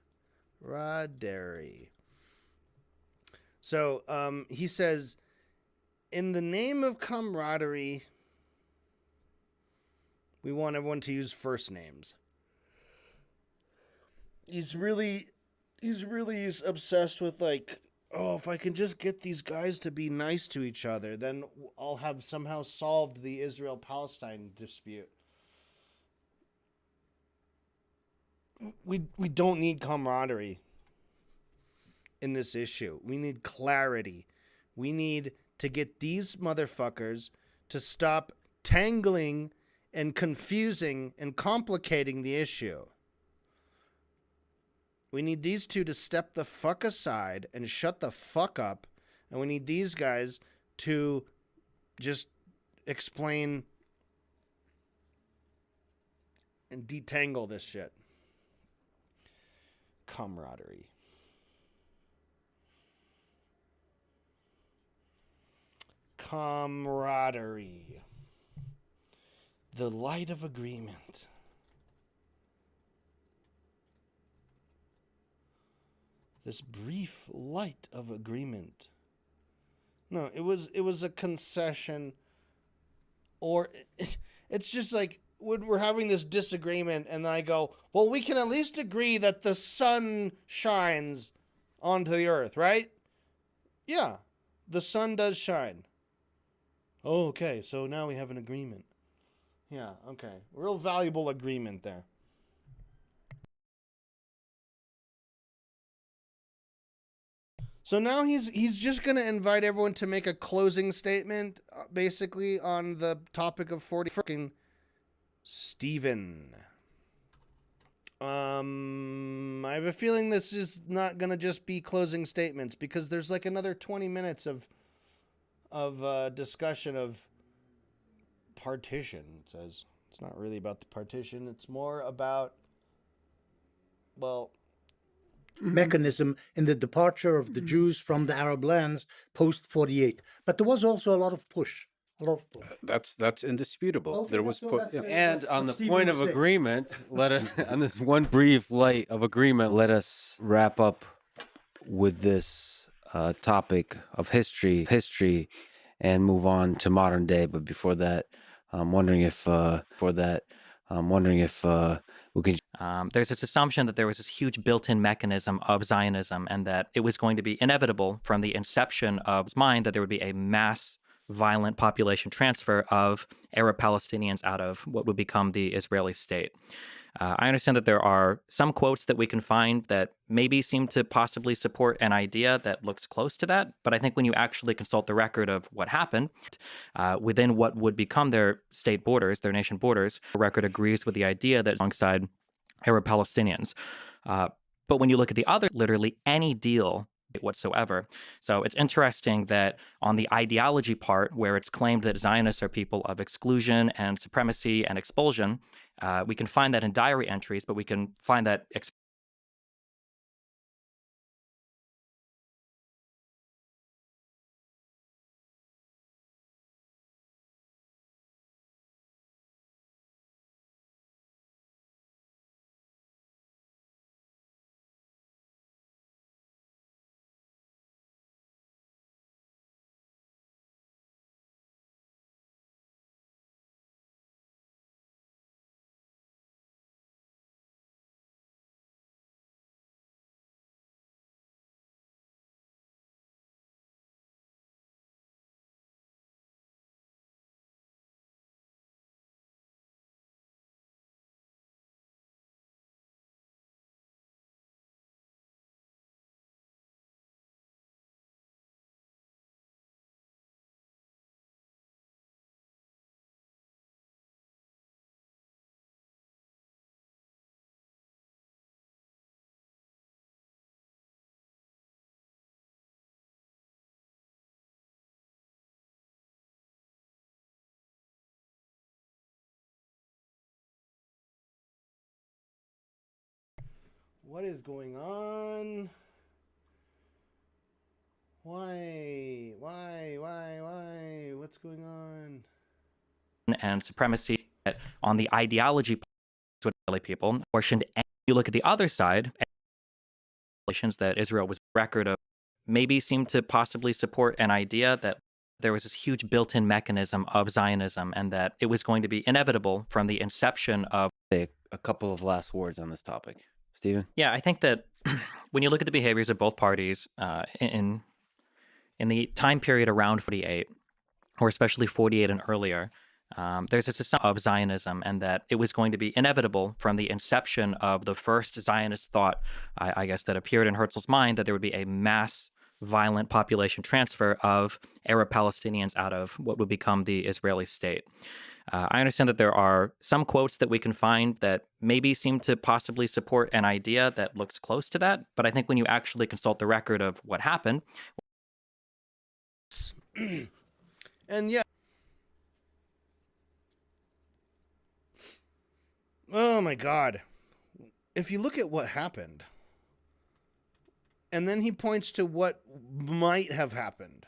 So he says, in the name of camaraderie, we want everyone to use first names. He's really obsessed with like, oh, if I can just get these guys to be nice to each other, then I'll have somehow solved the Israel-Palestine dispute. We don't need camaraderie in this issue. We need clarity. We need to get these motherfuckers to stop tangling and confusing and complicating the issue. We need these two to step the fuck aside and shut the fuck up. And we need these guys to just explain and detangle this shit. Camaraderie. Camaraderie. The light of agreement. This brief light of agreement. No, it was a concession, or it's just like when we're having this disagreement and I go, well, we can at least agree that the sun shines onto the earth, right? Yeah, the sun does shine. Oh, okay, so now we have an agreement. Yeah, okay. Real valuable agreement there. So now he's just going to invite everyone to make a closing statement, basically on the topic of 40 freaking Stephen. I have a feeling this is not going to just be closing statements, because there's like another 20 minutes of discussion of partition. It says it's not really about the partition. It's more about, well, mechanism in the departure of the Jews from the Arab lands post 48. But there was also a lot of push. That's indisputable. Okay, There was And on what the Stephen point was of saying. agreement, on this one brief light of agreement, let us wrap up with this topic of history, and move on to modern day. But before that, I'm wondering if we can. There's this assumption that there was this huge built-in mechanism of Zionism, and that it was going to be inevitable from the inception of its mind that there would be a mass violent population transfer of Arab Palestinians out of what would become the Israeli state. I understand that there are some quotes that we can find that maybe seem to possibly support an idea that looks close to that, but I think when you actually consult the record of what happened within what would become their state borders, their nation borders, the record agrees with the idea that alongside Arab Palestinians. But when you look at the other, literally any deal whatsoever. So it's interesting that on the ideology part, where it's claimed that Zionists are people of exclusion and supremacy and expulsion, we can find that in diary entries, but we can find that What is going on? Why? What's going on? And supremacy on the ideology with Israeli people, portioned. And you look at the other side, that Israel was record of, maybe seemed to possibly support an idea that there was this huge built-in mechanism of Zionism and that it was going to be inevitable from the inception of. Say a couple of last words on this topic, Stephen. Yeah, I think that when you look at the behaviors of both parties in the time period around 48, or especially 48 and earlier, there's this assumption of Zionism and that it was going to be inevitable from the inception of the first Zionist thought, I guess, that appeared in Herzl's mind, that there would be a mass violent population transfer of Arab Palestinians out of what would become the Israeli state. I understand that there are some quotes that we can find that maybe seem to possibly support an idea that looks close to that, but I think when you actually consult the record of what happened. And yeah. Oh my God. If you look at what happened, and then he points to what might have happened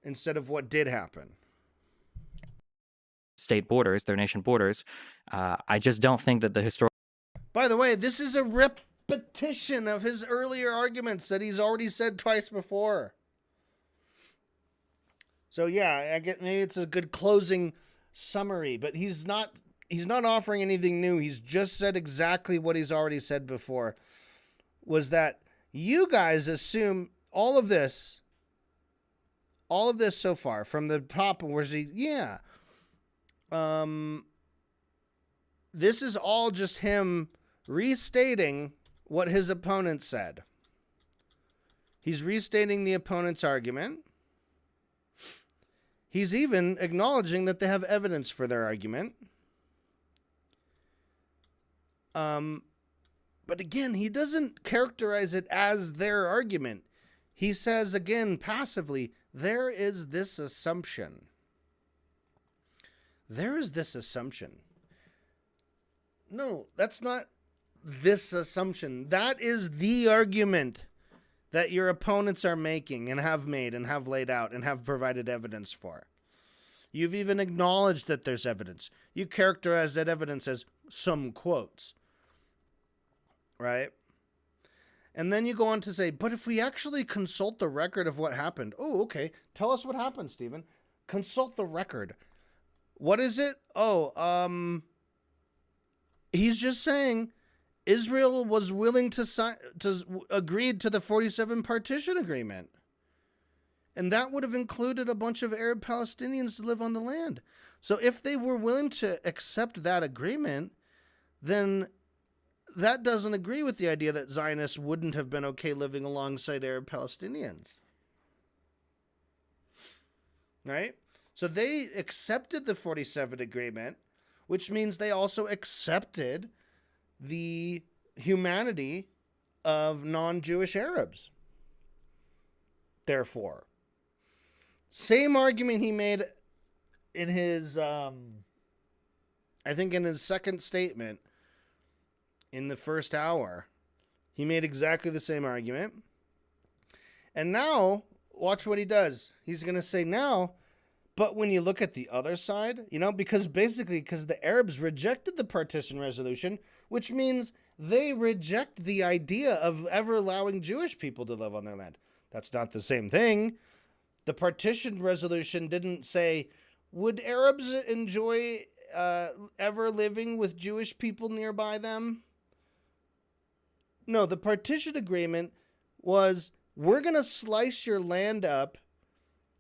instead of what did happen. State borders, their nation borders. I just don't think that the historical. By the way, this is a repetition of his earlier arguments that he's already said twice before. So yeah, I get maybe it's a good closing summary, but he's not offering anything new. He's just said exactly what he's already said before. Was that you guys assume all of this so far from the top, where's he? Yeah. This is all just him restating what his opponent said. He's restating the opponent's argument. He's even acknowledging that they have evidence for their argument. But again, he doesn't characterize it as their argument. He says, again, passively, there is this assumption. There is this assumption. No, that's not this assumption. That is the argument that your opponents are making and have made and have laid out and have provided evidence for. You've even acknowledged that there's evidence. You characterize that evidence as some quotes. Right? And then you go on to say, but if we actually consult the record of what happened. Oh, okay. Tell us what happened, Stephen. Consult the record. What is it? He's just saying Israel was willing to agreed to the 47 partition agreement. And that would have included a bunch of Arab Palestinians to live on the land. So if they were willing to accept that agreement, then that doesn't agree with the idea that Zionists wouldn't have been okay living alongside Arab Palestinians. Right? So they accepted the 47 agreement, which means they also accepted the humanity of non-Jewish Arabs. Therefore, same argument he made in his, I think in his second statement in the first hour, he made exactly the same argument. And now, watch what he does. He's going to say now, but when you look at the other side, because the Arabs rejected the partition resolution, which means they reject the idea of ever allowing Jewish people to live on their land. That's not the same thing. The partition resolution didn't say, would Arabs enjoy ever living with Jewish people nearby them? No, the partition agreement was, we're going to slice your land up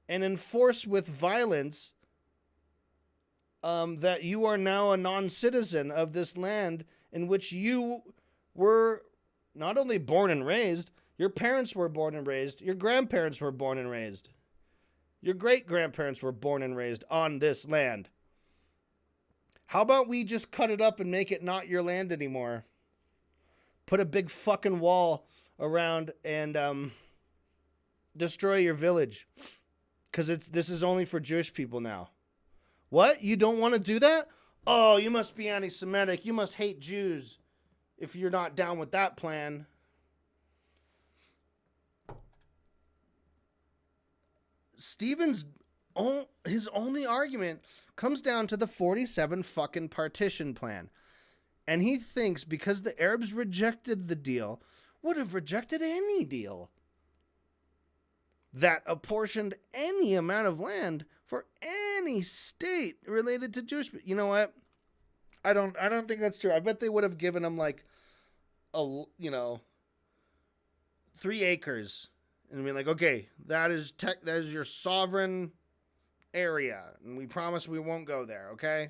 and enforce with violence that you are now a non-citizen of this land in which you were not only born and raised, your parents were born and raised, your grandparents were born and raised, your great-grandparents were born and raised on this land. How about we just cut it up and make it not your land anymore? Put a big fucking wall around and destroy your village. Because this is only for Jewish people now. What? You don't want to do that? Oh, you must be anti-Semitic. You must hate Jews. if you're not down with that plan, his only argument comes down to the 47 fucking partition plan. And he thinks because the Arabs rejected the deal, would have rejected any deal that apportioned any amount of land for any state related to Jewish. You know what? I don't think that's true. I bet they would have given him like 3 acres and be like, okay, that is your sovereign area, and we promise we won't go there. Okay.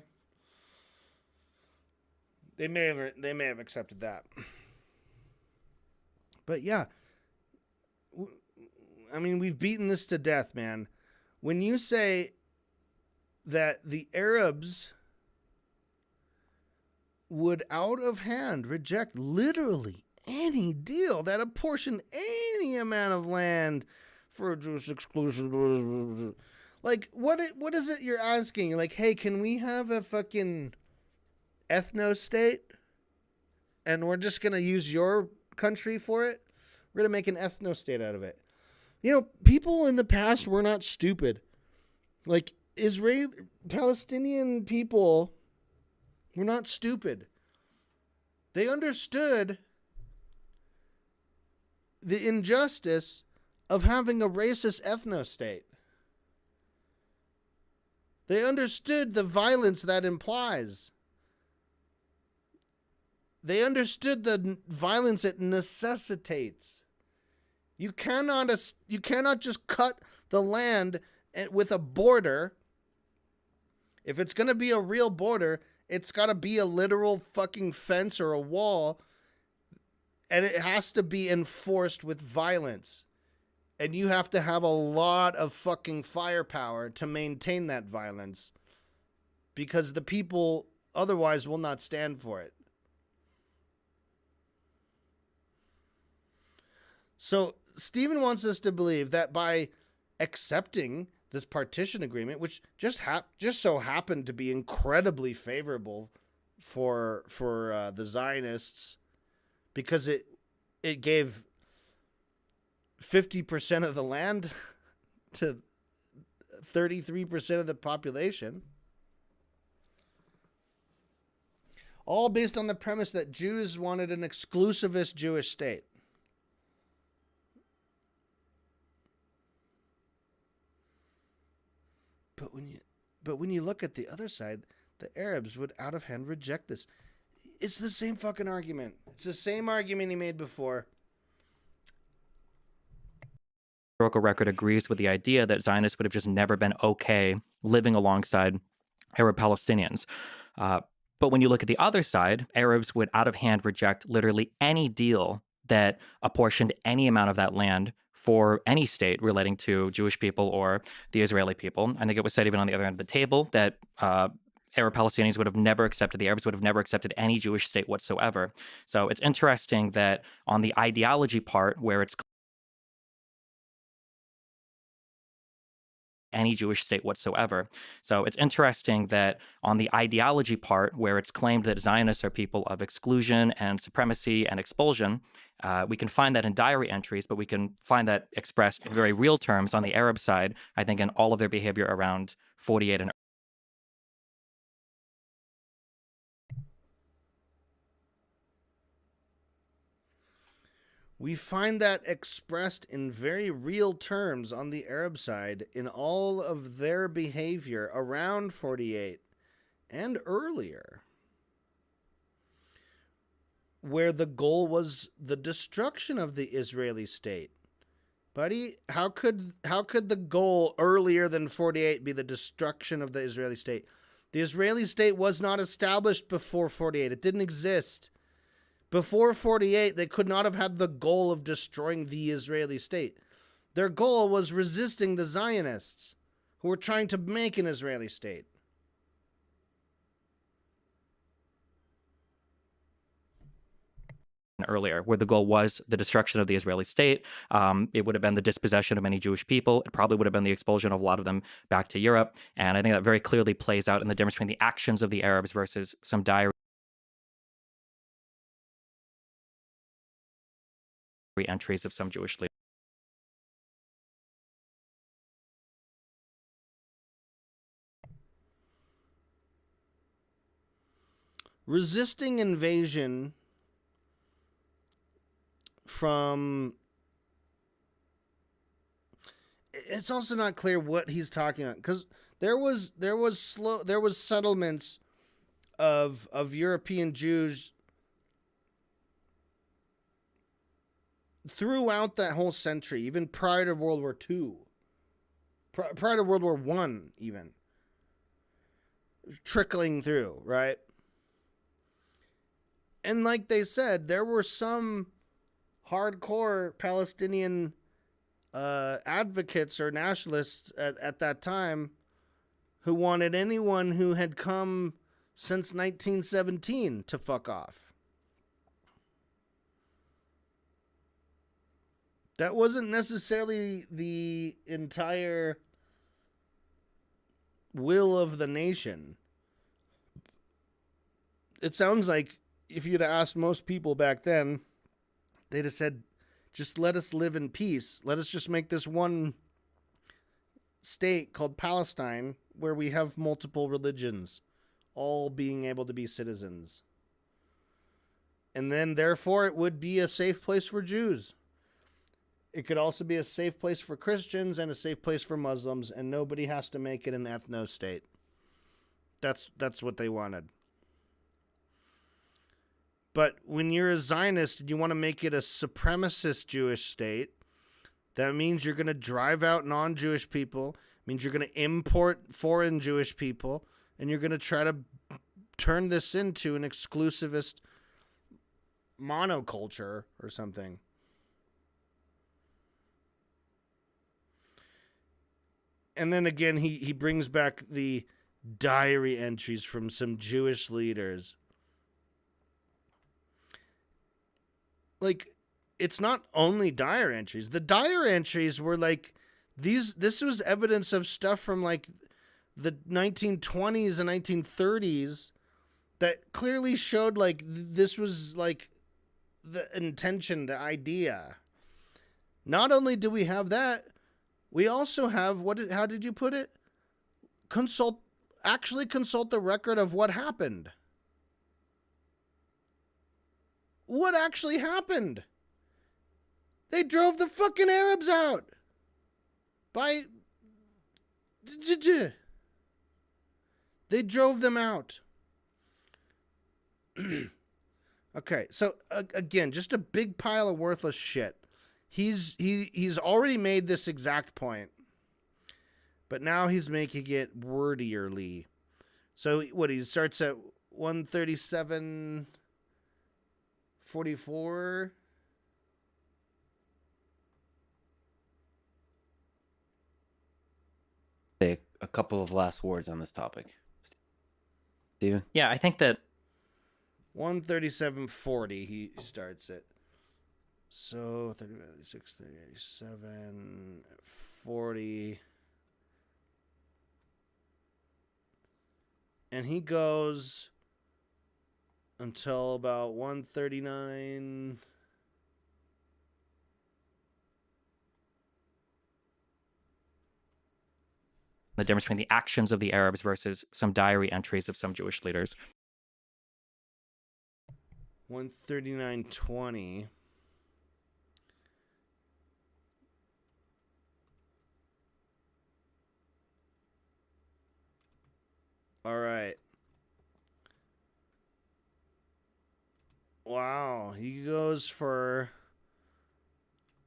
They may have accepted that. But yeah, I mean, we've beaten this to death, man. When you say that the Arabs would out of hand reject literally any deal that apportioned any amount of land for Jewish exclusion, like what is it you're asking? You're like, hey, can we have a fucking ethno-state, and we're just going to use your country for it? We're going to make an ethno-state out of it. You know, people in the past were not stupid. Like, Palestinian people were not stupid. They understood the injustice of having a racist ethno-state. They understood the violence that implies. They understood the violence it necessitates. You cannot just cut the land with a border. If it's going to be a real border, it's got to be a literal fucking fence or a wall, and it has to be enforced with violence. And you have to have a lot of fucking firepower to maintain that violence, because the people otherwise will not stand for it. So Stephen wants us to believe that by accepting this partition agreement, which just so happened to be incredibly favorable for the Zionists, because it gave 50% of the land to 33% of the population, all based on the premise that Jews wanted an exclusivist Jewish state. But when you look at the other side, the Arabs would out of hand reject this. It's the same fucking argument. It's the same argument he made before. Historical record agrees with the idea that Zionists would have just never been okay living alongside Arab Palestinians. But when you look at the other side, Arabs would out of hand reject literally any deal that apportioned any amount of that land for any state relating to Jewish people or the Israeli people. I think it was said even on the other end of the table that Arab Palestinians would have never accepted, the Arabs would have never accepted any Jewish state whatsoever. So it's interesting that on the ideology part, where it's any Jewish state whatsoever. So it's interesting that on the ideology part, where it's claimed that Zionists are people of exclusion and supremacy and expulsion, we can find that in diary entries, but we can find that expressed in very real terms on the Arab side, I think, in all of their behavior around 48 and We find that expressed in very real terms on the Arab side in all of their behavior around 48 and earlier, where the goal was the destruction of the Israeli state. Buddy, how could the goal earlier than 48 be the destruction of the Israeli state? The Israeli state was not established before 48. It didn't exist. Before 48, they could not have had the goal of destroying the Israeli state. Their goal was resisting the Zionists, who were trying to make an Israeli state. earlier, where the goal was the destruction of the Israeli state. It would have been the dispossession of many Jewish people. It probably would have been the expulsion of a lot of them back to Europe. And I think that very clearly plays out in the difference between the actions of the Arabs versus some diary Entries of some Jewish leaders. Resisting invasion from... It's also not clear what he's talking about, because there was settlements of European Jews throughout that whole century, even prior to World War II, prior to World War One, even trickling through, right? And like they said, there were some hardcore Palestinian advocates or nationalists at that time who wanted anyone who had come since 1917 to fuck off. That wasn't necessarily the entire will of the nation. It sounds like if you'd asked most people back then, they'd have said, just let us live in peace. Let us just make this one state called Palestine where we have multiple religions, all being able to be citizens. And then, therefore, it would be a safe place for Jews. It could also be a safe place for Christians and a safe place for Muslims, and nobody has to make it an ethno-state. That's what they wanted. But when you're a Zionist and you want to make it a supremacist Jewish state, that means you're going to drive out non-Jewish people, means you're going to import foreign Jewish people, and you're going to try to turn this into an exclusivist monoculture or something. And then again, he brings back the diary entries from some Jewish leaders. Like, it's not only diary entries. The diary entries were like this was evidence of stuff from like the 1920s and 1930s that clearly showed like this was like the intention, the idea. Not only do we have that, we also have how did you put it? Actually consult the record of what happened. What actually happened? They drove the fucking Arabs out. They drove them out. Okay, so again, just a big pile of worthless shit. He's already made this exact point, but now he's making it wordierly. So what, he starts at 137:44. Say a couple of last words on this topic, Stephen. Yeah, I think that 137:40 he starts it. So 36, 37, 40. And he goes until about 139. the difference between the actions of the Arabs versus some diary entries of some Jewish leaders. 139:20. All right. Wow, he goes for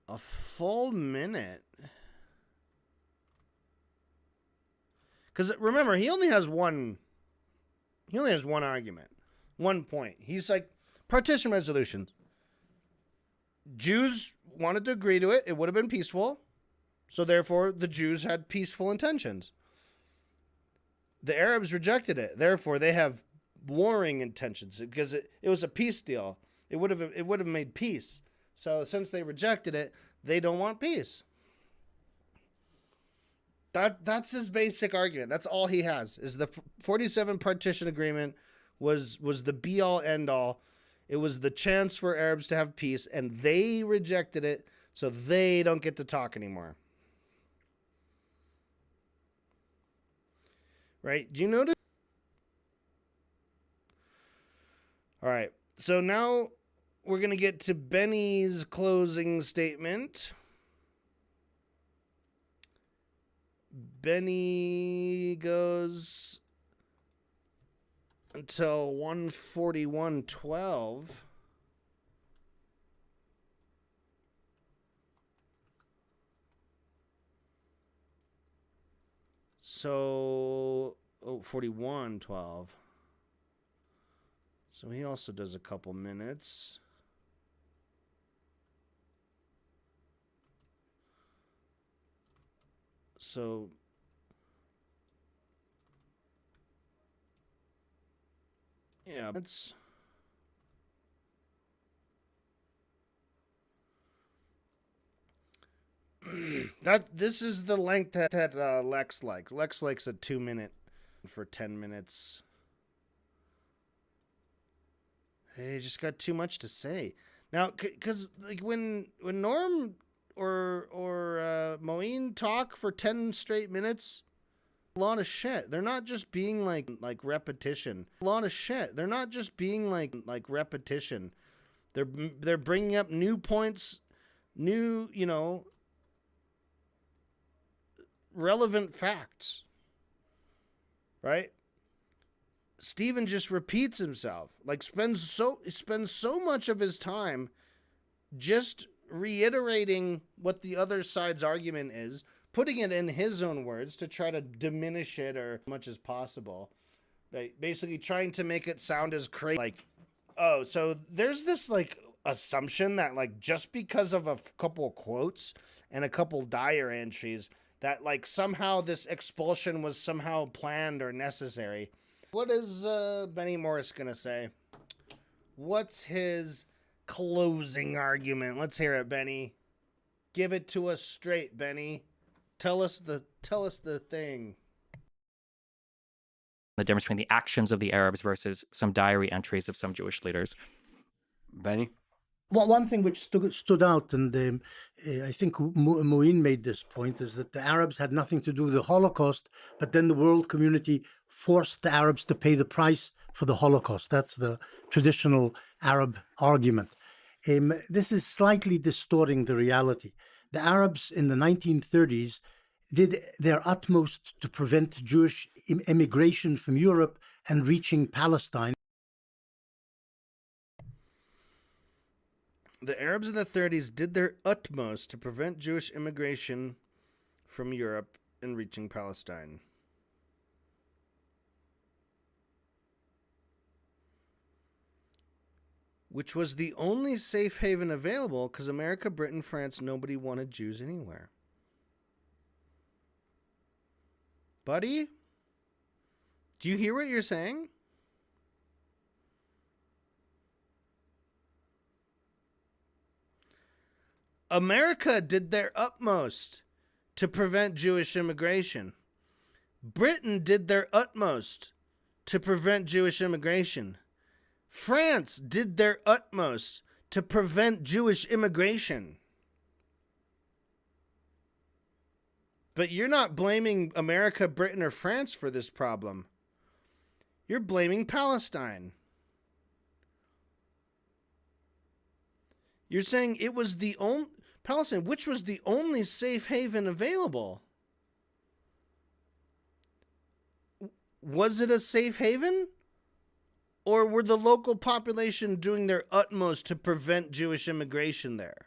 a full minute. Because remember, he only has one argument, 1 point. He's like, partition resolutions. Jews wanted to agree to it. It would have been peaceful. So therefore, the Jews had peaceful intentions. The Arabs rejected it. Therefore, they have warring intentions because it was a peace deal. It would have made peace. So since they rejected it, they don't want peace. That's his basic argument. That's all he has. Is the 47 partition agreement was the be all end all. It was the chance for Arabs to have peace, and they rejected it, so they don't get to talk anymore. Right? Do you notice? All right. So now we're going to get to Benny's closing statement. Benny goes until 1:41:12. So, 41:12. So he also does a couple minutes. So yeah, that's this is the length that Lex likes. Lex likes a 2-minute for 10 minutes. They just got too much to say now, because like when Norm or Moeen talk for 10 straight minutes, a lot of shit. They're not just being like repetition. A lot of shit. They're not just being like repetition. They're bringing up new points, new, relevant facts. Right? Steven just repeats himself. Like spends so much of his time just reiterating what the other side's argument is, putting it in his own words to try to diminish it or as much as possible. Basically trying to make it sound as crazy. Like, oh, so there's this like assumption that like just because of a couple quotes and a couple diary entries that like somehow this expulsion was somehow planned or necessary. What is Benny Morris gonna say? What's his closing argument? Let's hear it, Benny. Give it to us straight, Benny. Tell us the thing. The difference between the actions of the Arabs versus some diary entries of some Jewish leaders. Benny? Well, one thing which stood out, and I think Moeen made this point, is that the Arabs had nothing to do with the Holocaust, but then the world community forced the Arabs to pay the price for the Holocaust. That's the traditional Arab argument. This is slightly distorting the reality. The Arabs in the 1930s did their utmost to prevent Jewish immigration from Europe and reaching Palestine. The Arabs in the 30s did their utmost to prevent Jewish immigration from Europe and reaching Palestine. Which was the only safe haven available because America, Britain, France, nobody wanted Jews anywhere. Buddy? Do you hear what you're saying? America did their utmost to prevent Jewish immigration. Britain did their utmost to prevent Jewish immigration. France did their utmost to prevent Jewish immigration. But you're not blaming America, Britain, or France for this problem. You're blaming Palestine. You're saying it was the only Palestine, which was the only safe haven available. Was it a safe haven? Or were the local population doing their utmost to prevent Jewish immigration there?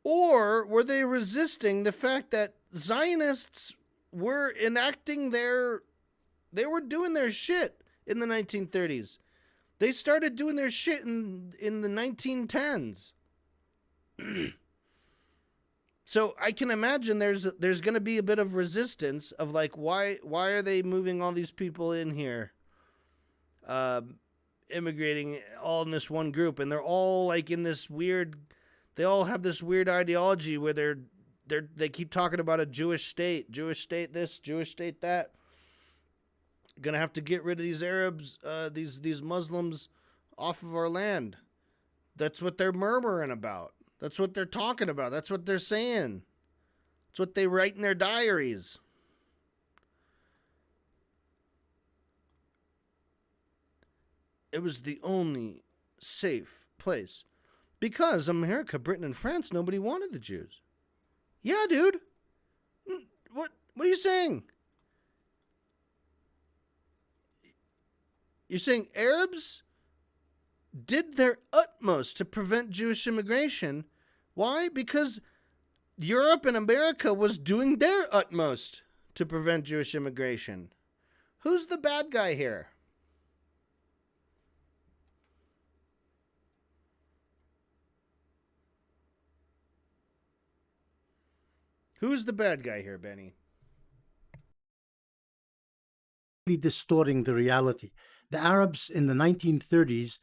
Or were they resisting the fact that Zionists were they were doing their shit in the 1930s. They started doing their shit in the 1910s. So I can imagine there's going to be a bit of resistance of like, why are they moving all these people in here, immigrating all in this one group, and they're all like in this weird, they all have this weird ideology where they keep talking about a Jewish state this, Jewish state that. gonna have to get rid of these Arabs, these Muslims, off of our land. That's what they're murmuring about. That's what they're talking about. That's what they're saying. It's what they write in their diaries. It was the only safe place. Because America, Britain, and France, nobody wanted the Jews. Yeah, dude. What are you saying? You're saying Arabs did their utmost to prevent Jewish immigration. Why? Because Europe and America was doing their utmost to prevent Jewish immigration. Who's the bad guy here? Who's the bad guy here, Benny? Distorting the reality. The Arabs in the 1930s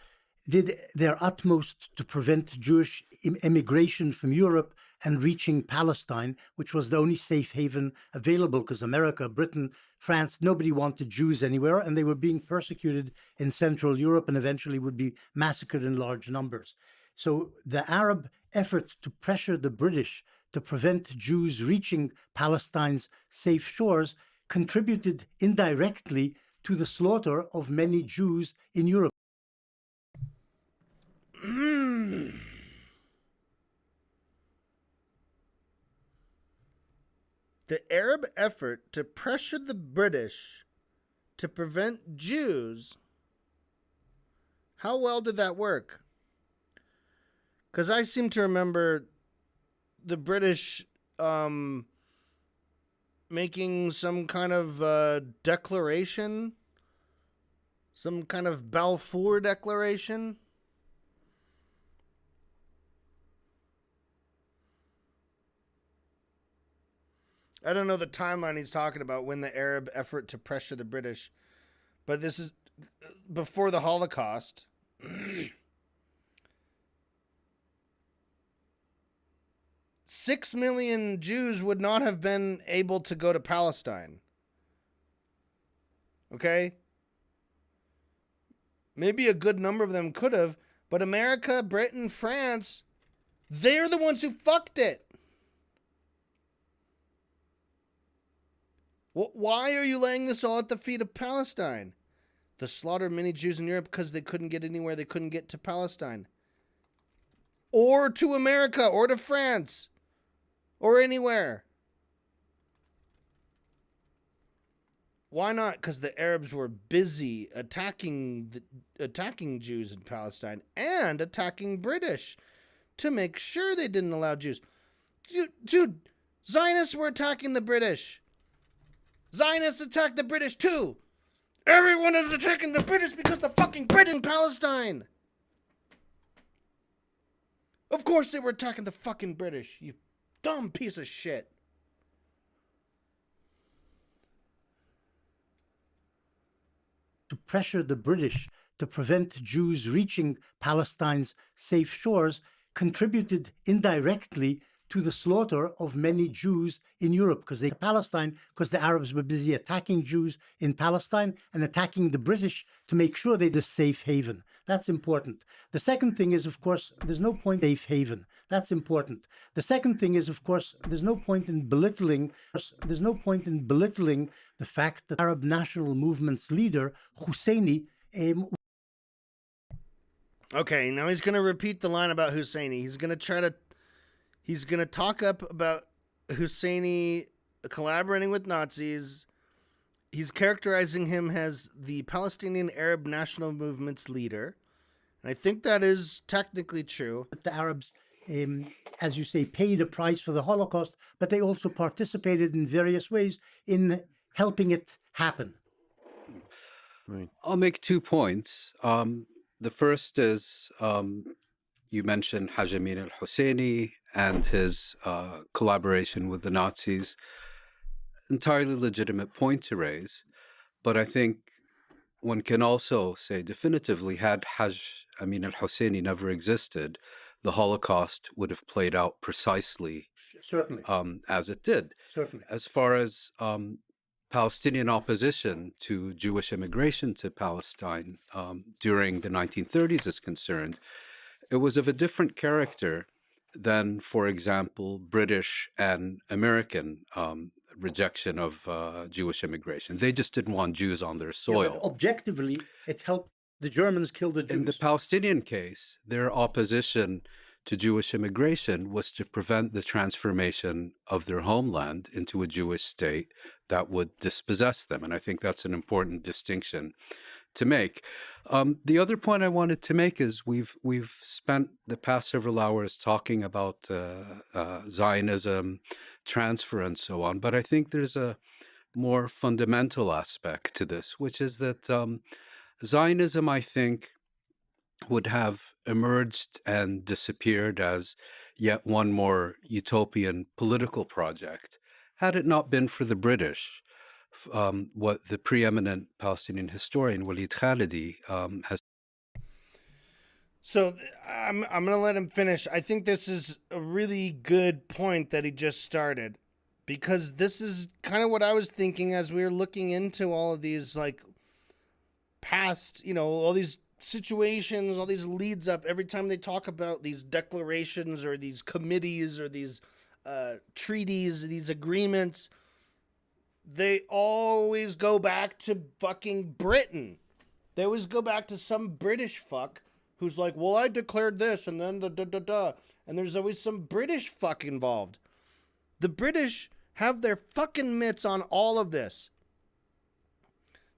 did their utmost to prevent Jewish immigration from Europe and reaching Palestine, which was the only safe haven available, because America, Britain, France, nobody wanted Jews anywhere, and they were being persecuted in Central Europe and eventually would be massacred in large numbers. So the Arab effort to pressure the British to prevent Jews reaching Palestine's safe shores contributed indirectly to the slaughter of many Jews in Europe. The Arab effort to pressure the British to prevent Jews, how well did that work? Because I seem to remember the British making some kind of declaration, some kind of Balfour Declaration. I don't know the timeline he's talking about when the Arab effort to pressure the British, but this is before the Holocaust. 6 million Jews would not have been able to go to Palestine. Okay? Maybe a good number of them could have, but America, Britain, France, they're the ones who fucked it. Why are you laying this all at the feet of Palestine? The slaughter of many Jews in Europe because they couldn't get anywhere. They couldn't get to Palestine. Or to America, or to France, or anywhere. Why not? Because the Arabs were busy attacking Jews in Palestine and attacking British to make sure they didn't allow Jews. Dude, Zionists were attacking the British. Zionists attacked the British too. Everyone is attacking the British because the fucking British in Palestine. Of course they were attacking the fucking British, you dumb piece of shit. To pressure the British to prevent Jews reaching Palestine's safe shores contributed indirectly to the slaughter of many Jews in Europe, because the Arabs were busy attacking Jews in Palestine and attacking the British to make sure they had a safe haven. That's important. The second thing is, of course, there's no point in safe haven. That's important. The second thing is, of course, there's no point in belittling the fact that Arab national movement's leader, Husseini, Okay, now he's going to repeat the line about Husseini. He's going to talk up about Husseini collaborating with Nazis. He's characterizing him as the Palestinian Arab National Movement's leader. And I think that is technically true. the Arabs, as you say, paid a price for the Holocaust, but they also participated in various ways in helping it happen. Right. I'll make 2 points. The first is you mentioned Haj Amin al-Husseini and his collaboration with the Nazis. Entirely legitimate point to raise, but I think one can also say definitively, had Haj Amin al-Husseini never existed, the Holocaust would have played out precisely Certainly. as it did. Certainly. As far as Palestinian opposition to Jewish immigration to Palestine during the 1930s is concerned, it was of a different character than, for example, British and American rejection of Jewish immigration. They just didn't want Jews on their Yeah, but soil. objectively, it helped the Germans kill the Jews. In the Palestinian case, their opposition to Jewish immigration was to prevent the transformation of their homeland into a Jewish state that would dispossess them. And I think that's an important distinction to make. The other point I wanted to make is we've spent the past several hours talking about Zionism, transfer, and so on. But I think there's a more fundamental aspect to this, which is that Zionism, I think, would have emerged and disappeared as yet one more utopian political project had it not been for the British. What the preeminent Palestinian historian Walid Khalidi has. So I'm gonna let him finish. I think this is a really good point that he just started, because this is kind of what I was thinking as we were looking into all of these like past, all these situations, all these leads up. Every time they talk about these declarations or these committees or these treaties, these agreements, they always go back to fucking Britain. They always go back to some British fuck who's like, well, I declared this, and then da. And there's always some British fuck involved. The British have their fucking mitts on all of this.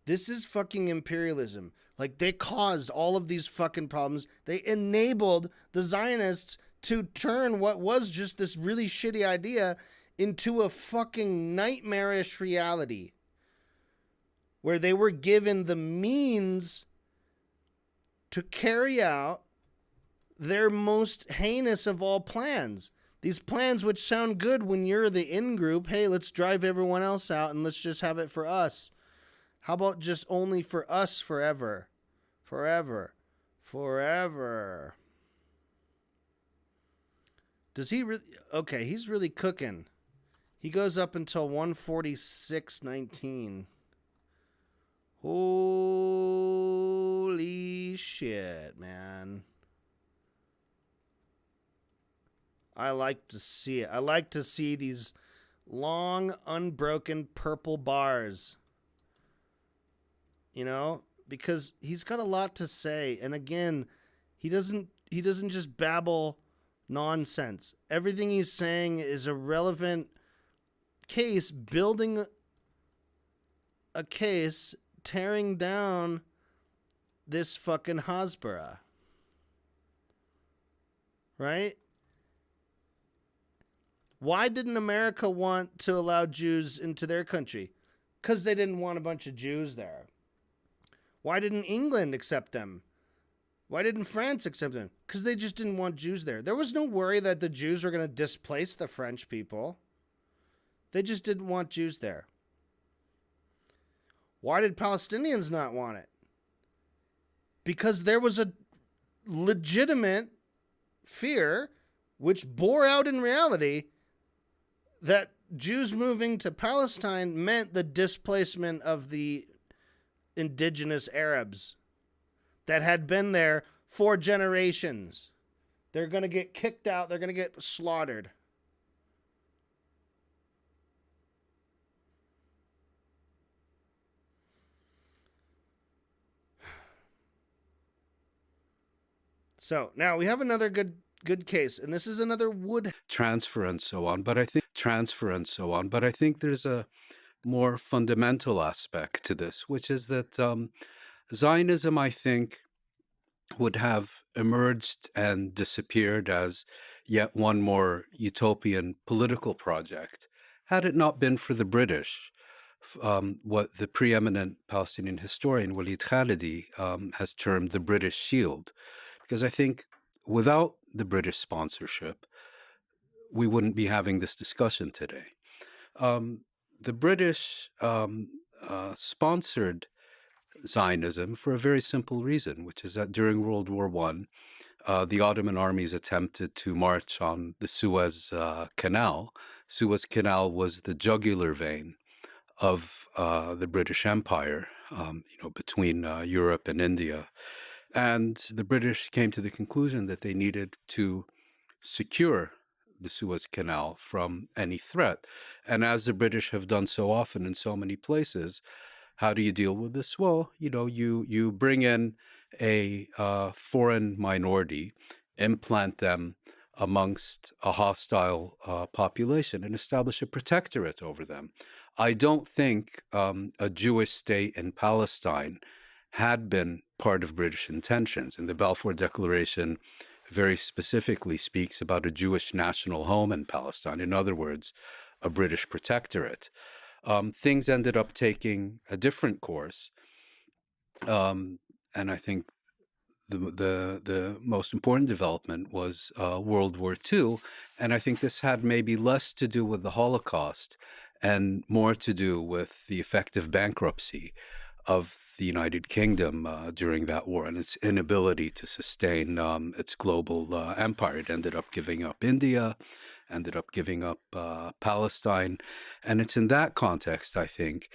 This is fucking imperialism. Like, they caused all of these fucking problems. They enabled the Zionists to turn what was just this really shitty idea into a fucking nightmarish reality, where they were given the means to carry out their most heinous of all plans. These plans which sound good when you're the in-group. Hey, let's drive everyone else out and let's just have it for us. How about just only for us forever? Forever. Forever. Does he really? Okay, he's really cooking. He goes up until 146.19. Holy shit, man. I like to see it. I like to see these long, unbroken purple bars. Because he's got a lot to say. And again, he doesn't just babble nonsense. Everything he's saying is a relevant case, building a case, tearing down this fucking Hasbara. Right? Why didn't America want to allow Jews into their country? Because they didn't want a bunch of Jews there. Why didn't England accept them? Why didn't France accept them? Because they just didn't want Jews there. There was no worry that the Jews were going to displace the French people. They just didn't want Jews there. Why did Palestinians not want it? Because there was a legitimate fear, which bore out in reality, that Jews moving to Palestine meant the displacement of the indigenous Arabs that had been there for generations. They're going to get kicked out. They're going to get slaughtered. So now we have another good case, and this is another wood Transfer and so on. But I think there's a more fundamental aspect to this, which is that Zionism, I think, would have emerged and disappeared as yet one more utopian political project had it not been for the British. What the preeminent Palestinian historian Walid Khalidi has termed the British Shield. Because I think without the British sponsorship, we wouldn't be having this discussion today. The British sponsored Zionism for a very simple reason, which is that during World War I, the Ottoman armies attempted to march on the Suez Canal. Suez Canal was the jugular vein of the British Empire, between Europe and India. And the British came to the conclusion that they needed to secure the Suez Canal from any threat. And as the British have done so often in so many places, how do you deal with this? Well, you bring in a foreign minority, implant them amongst a hostile population, and establish a protectorate over them. I don't think a Jewish state in Palestine had been part of British intentions. And the Balfour Declaration very specifically speaks about a Jewish national home in Palestine. In other words, a British protectorate. Things ended up taking a different course, and I think the most important development was World War II, and I think this had maybe less to do with the Holocaust and more to do with the effective bankruptcy of the United Kingdom during that war and its inability to sustain its global empire. It ended up giving up India, ended up giving up Palestine, and it's in that context, I think,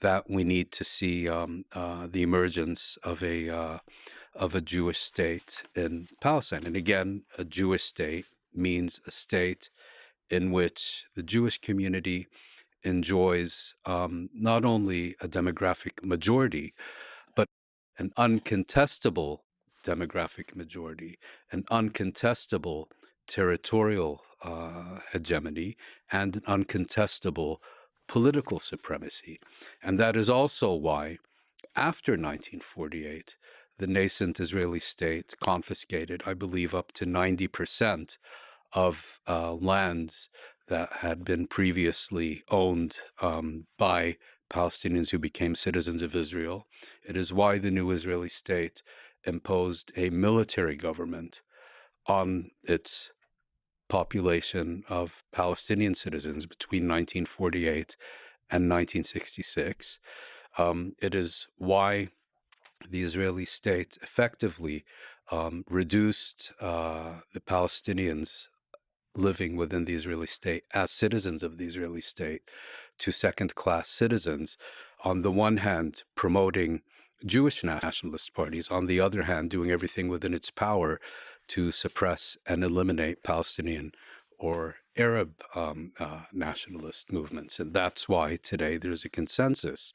that we need to see the emergence of a Jewish state in Palestine. And again, a Jewish state means a state in which the Jewish community enjoys not only a demographic majority, but an uncontestable demographic majority, an uncontestable territorial hegemony, and an uncontestable political supremacy. And that is also why, after 1948, the nascent Israeli state confiscated, I believe, up to 90% of lands that had been previously owned by Palestinians who became citizens of Israel. It is why the new Israeli state imposed a military government on its population of Palestinian citizens between 1948 and 1966. It is why the Israeli state effectively reduced the Palestinians living within the Israeli state as citizens of the Israeli state to second-class citizens, on the one hand promoting Jewish nationalist parties, on the other hand doing everything within its power to suppress and eliminate Palestinian or Arab nationalist movements. And that's why today there's a consensus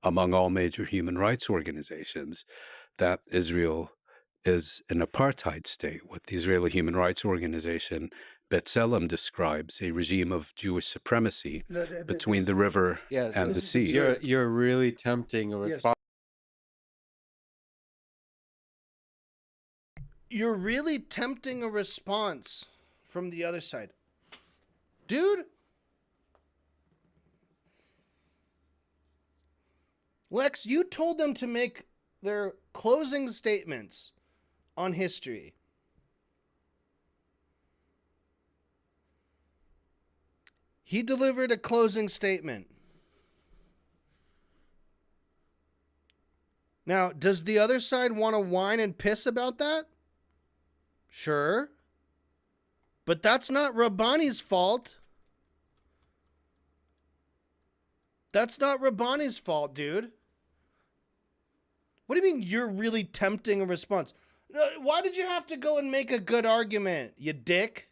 among all major human rights organizations that Israel is an apartheid state, what the Israeli Human Rights Organization B'Tselem describes a regime of Jewish supremacy between the river and the sea. You're really tempting a response. You're really tempting a response from the other side. Dude, Lex, you told them to make their closing statements on history. He delivered a closing statement. Now, does the other side want to whine and piss about that? Sure. But that's not Rabbani's fault. That's not Rabbani's fault, dude. What do you mean you're really tempting a response? Why did you have to go and make a good argument, you dick?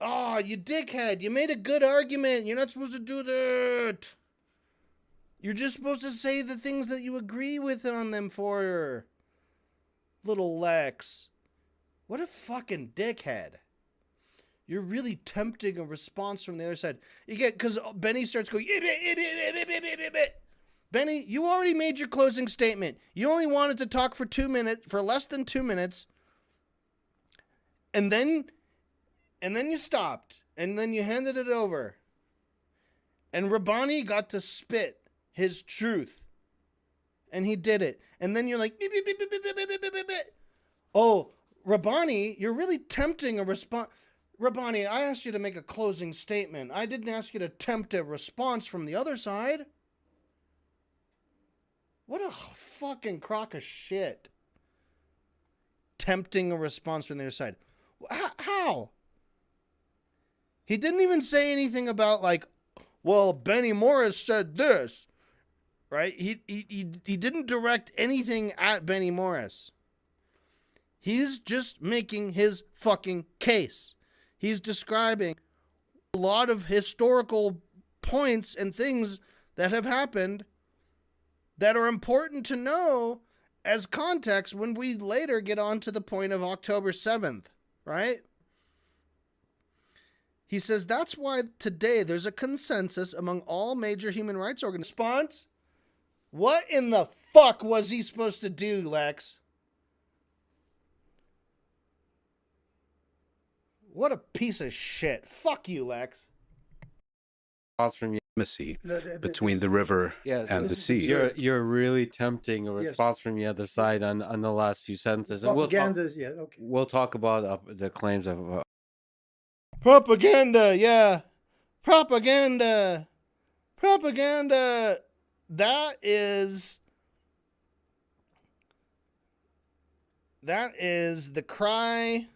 Oh, you dickhead. You made a good argument. You're not supposed to do that. You're just supposed to say the things that you agree with on them for. Little Lex. What a fucking dickhead. You're really tempting a response from the other side. You get, because Benny starts going, Benny, you already made your closing statement. You only wanted to talk for 2 minutes, for less than 2 minutes. And then you stopped. And then you handed it over. And Rabbani got to spit his truth. And he did it. And then you're like, oh, Rabbani, you're really tempting a response. Rabbani, I asked you to make a closing statement. I didn't ask you to tempt a response from the other side. What a fucking crock of shit. Tempting a response from the other side. How? He didn't even say anything about, like, well, Benny Morris said this, right? He didn't direct anything at Benny Morris. He's just making his fucking case. He's describing a lot of historical points and things that have happened that are important to know as context when we later get on to the point of October 7th, right? He says that's why today there's a consensus among all major human rights organizations. Response? What in the fuck was he supposed to do, Lex? What a piece of shit. Fuck you, Lex. Response from you. Intimacy between the river and the sea. You're really tempting a response from the other side on the last few sentences, and Propaganda, we'll talk about the claims of Propaganda, yeah. Propaganda. Propaganda. That is the cry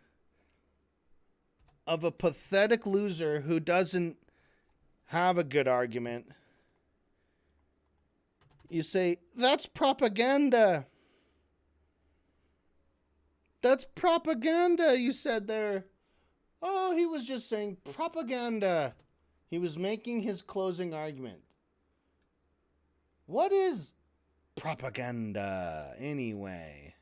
of a pathetic loser who doesn't have a good argument. You say, that's propaganda. That's propaganda, you said there. Oh, he was just saying propaganda. He was making his closing argument. What is propaganda, anyway?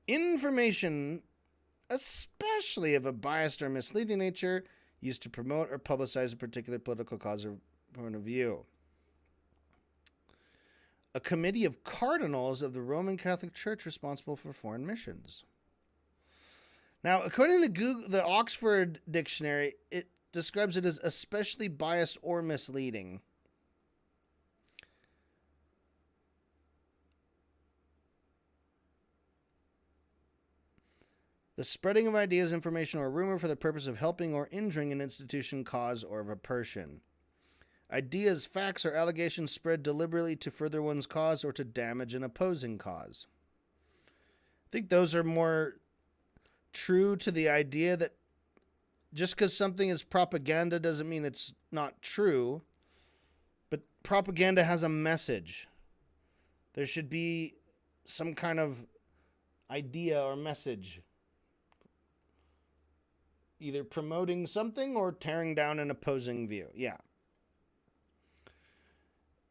Information, especially of a biased or misleading nature, used to promote or publicize a particular political cause or point of view. A committee of cardinals of the Roman Catholic Church responsible for foreign missions. Now, according to the Oxford Dictionary, it describes it as especially biased or misleading. The spreading of ideas, information, or rumor for the purpose of helping or injuring an institution, cause, or of a person. Ideas, facts, or allegations spread deliberately to further one's cause or to damage an opposing cause. I think those are more true to the idea that just because something is propaganda doesn't mean it's not true, but propaganda has a message. There should be some kind of idea or message, either promoting something or tearing down an opposing view. Yeah.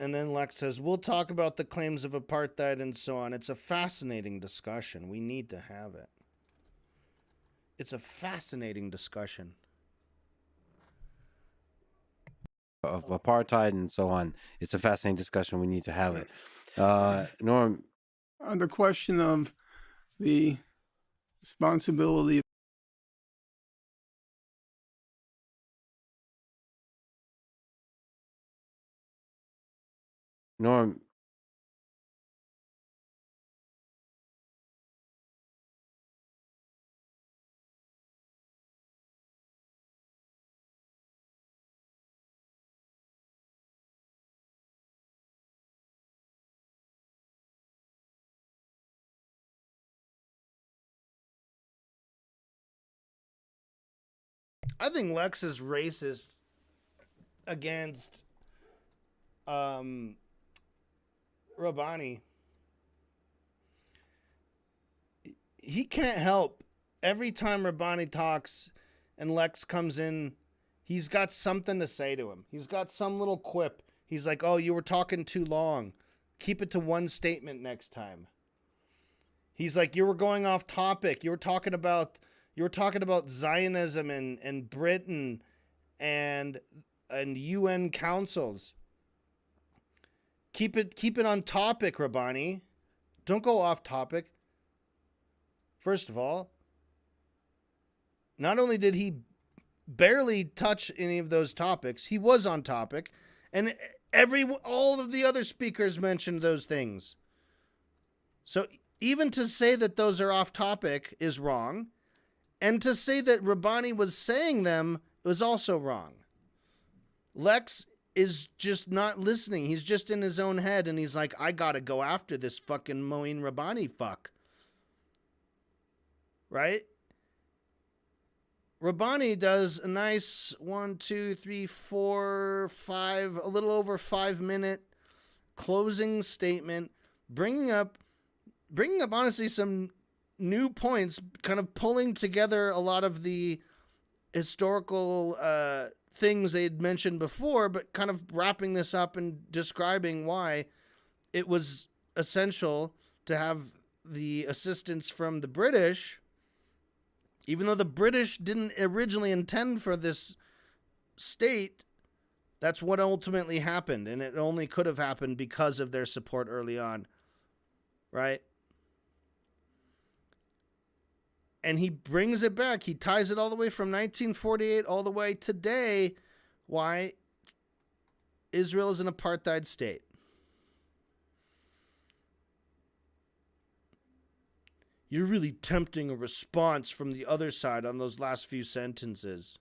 And then Lex says, we'll talk about the claims of apartheid and so on. It's a fascinating discussion. We need to have it. It's a fascinating discussion. Of apartheid and so on. It's a fascinating discussion. We need to have it. Norm? On the question of the responsibility Norm? I think Lex is racist against Rabbani. He can't help. Every time Rabbani talks and Lex comes in, he's got something to say to him. He's got some little quip. He's like, oh, you were talking too long. Keep it to one statement next time. He's like, you were going off topic. You were talking about Zionism and Britain and UN councils. Keep it on topic, Rabbani. Don't go off topic. First of all, not only did he barely touch any of those topics, he was on topic, and all of the other speakers mentioned those things. So even to say that those are off topic is wrong, and to say that Rabbani was saying them was also wrong. Lex is just not listening. He's just in his own head, and he's like, I gotta go after this fucking Moeen Rabbani fuck. Right? Rabbani does a nice 1, 2, 3, 4, 5, a little over 5 minute closing statement, bringing up honestly some new points, kind of pulling together a lot of the historical things they had mentioned before, but kind of wrapping this up and describing why it was essential to have the assistance from the British, even though the British didn't originally intend for this state. That's what ultimately happened, and it only could have happened because of their support early on, right? And he brings it back. He ties it all the way from 1948 all the way today, why Israel is an apartheid state. You're really tempting a response from the other side on those last few sentences.